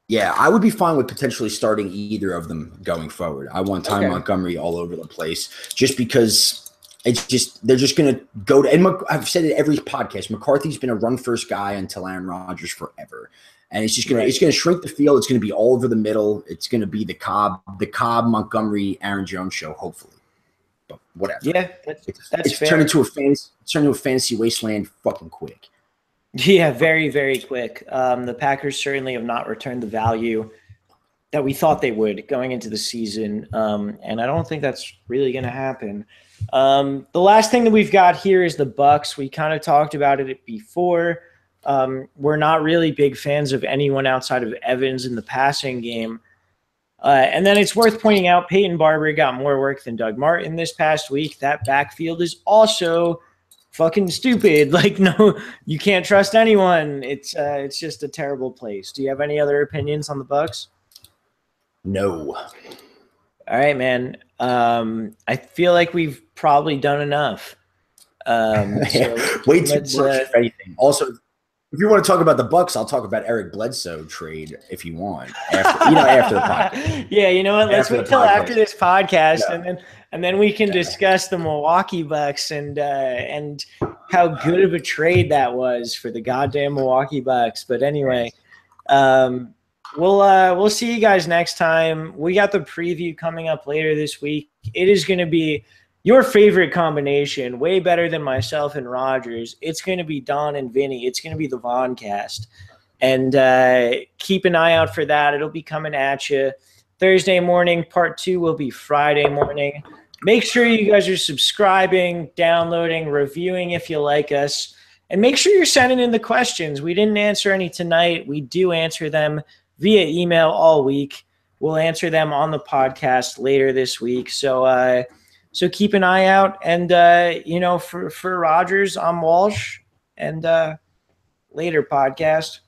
Yeah, I would be fine with potentially starting either of them going forward. I want Ty Montgomery all over the place just because It's just they're just going to go to. And I've said it every podcast. McCarthy's been a run first guy until Aaron Rodgers forever, and it's just going to shrink the field. It's going to be all over the middle. It's going to be the Cobb Montgomery, Aaron Jones show, hopefully. But whatever. Yeah, that's fair. Turned into a fantasy wasteland fucking quick. Yeah, very, very quick. The Packers certainly have not returned the value that we thought they would going into the season, and I don't think that's really going to happen. The last thing that we've got here is the Bucs. We kind of talked about it before. We're not really big fans of anyone outside of Evans in the passing game. And then it's worth pointing out Peyton Barber got more work than Doug Martin this past week. That backfield is also fucking stupid. Like, no, you can't trust anyone. It's just a terrible place. Do you have any other opinions on the Bucs? No. All right, man. I feel like we've probably done enough. Way too much for anything. Also, if you want to talk about the Bucs, I'll talk about Eric Bledsoe trade if you want. After the podcast. Yeah, you know what? Let's wait till after this podcast, and then we can discuss the Milwaukee Bucks and how good of a trade that was for the goddamn Milwaukee Bucks. But anyway, we'll see you guys next time. We got the preview coming up later this week. It is going to be your favorite combination, way better than myself and Rogers. It's going to be Don and Vinny. It's going to be the Voncast. And keep an eye out for that. It'll be coming at you Thursday morning. Part 2 will be Friday morning. Make sure you guys are subscribing, downloading, reviewing if you like us. And make sure you're sending in the questions. We didn't answer any tonight. We do answer them via email all week. We'll answer them on the podcast later this week. So keep an eye out. And, for Rogers, I'm Walsh. And later, podcast.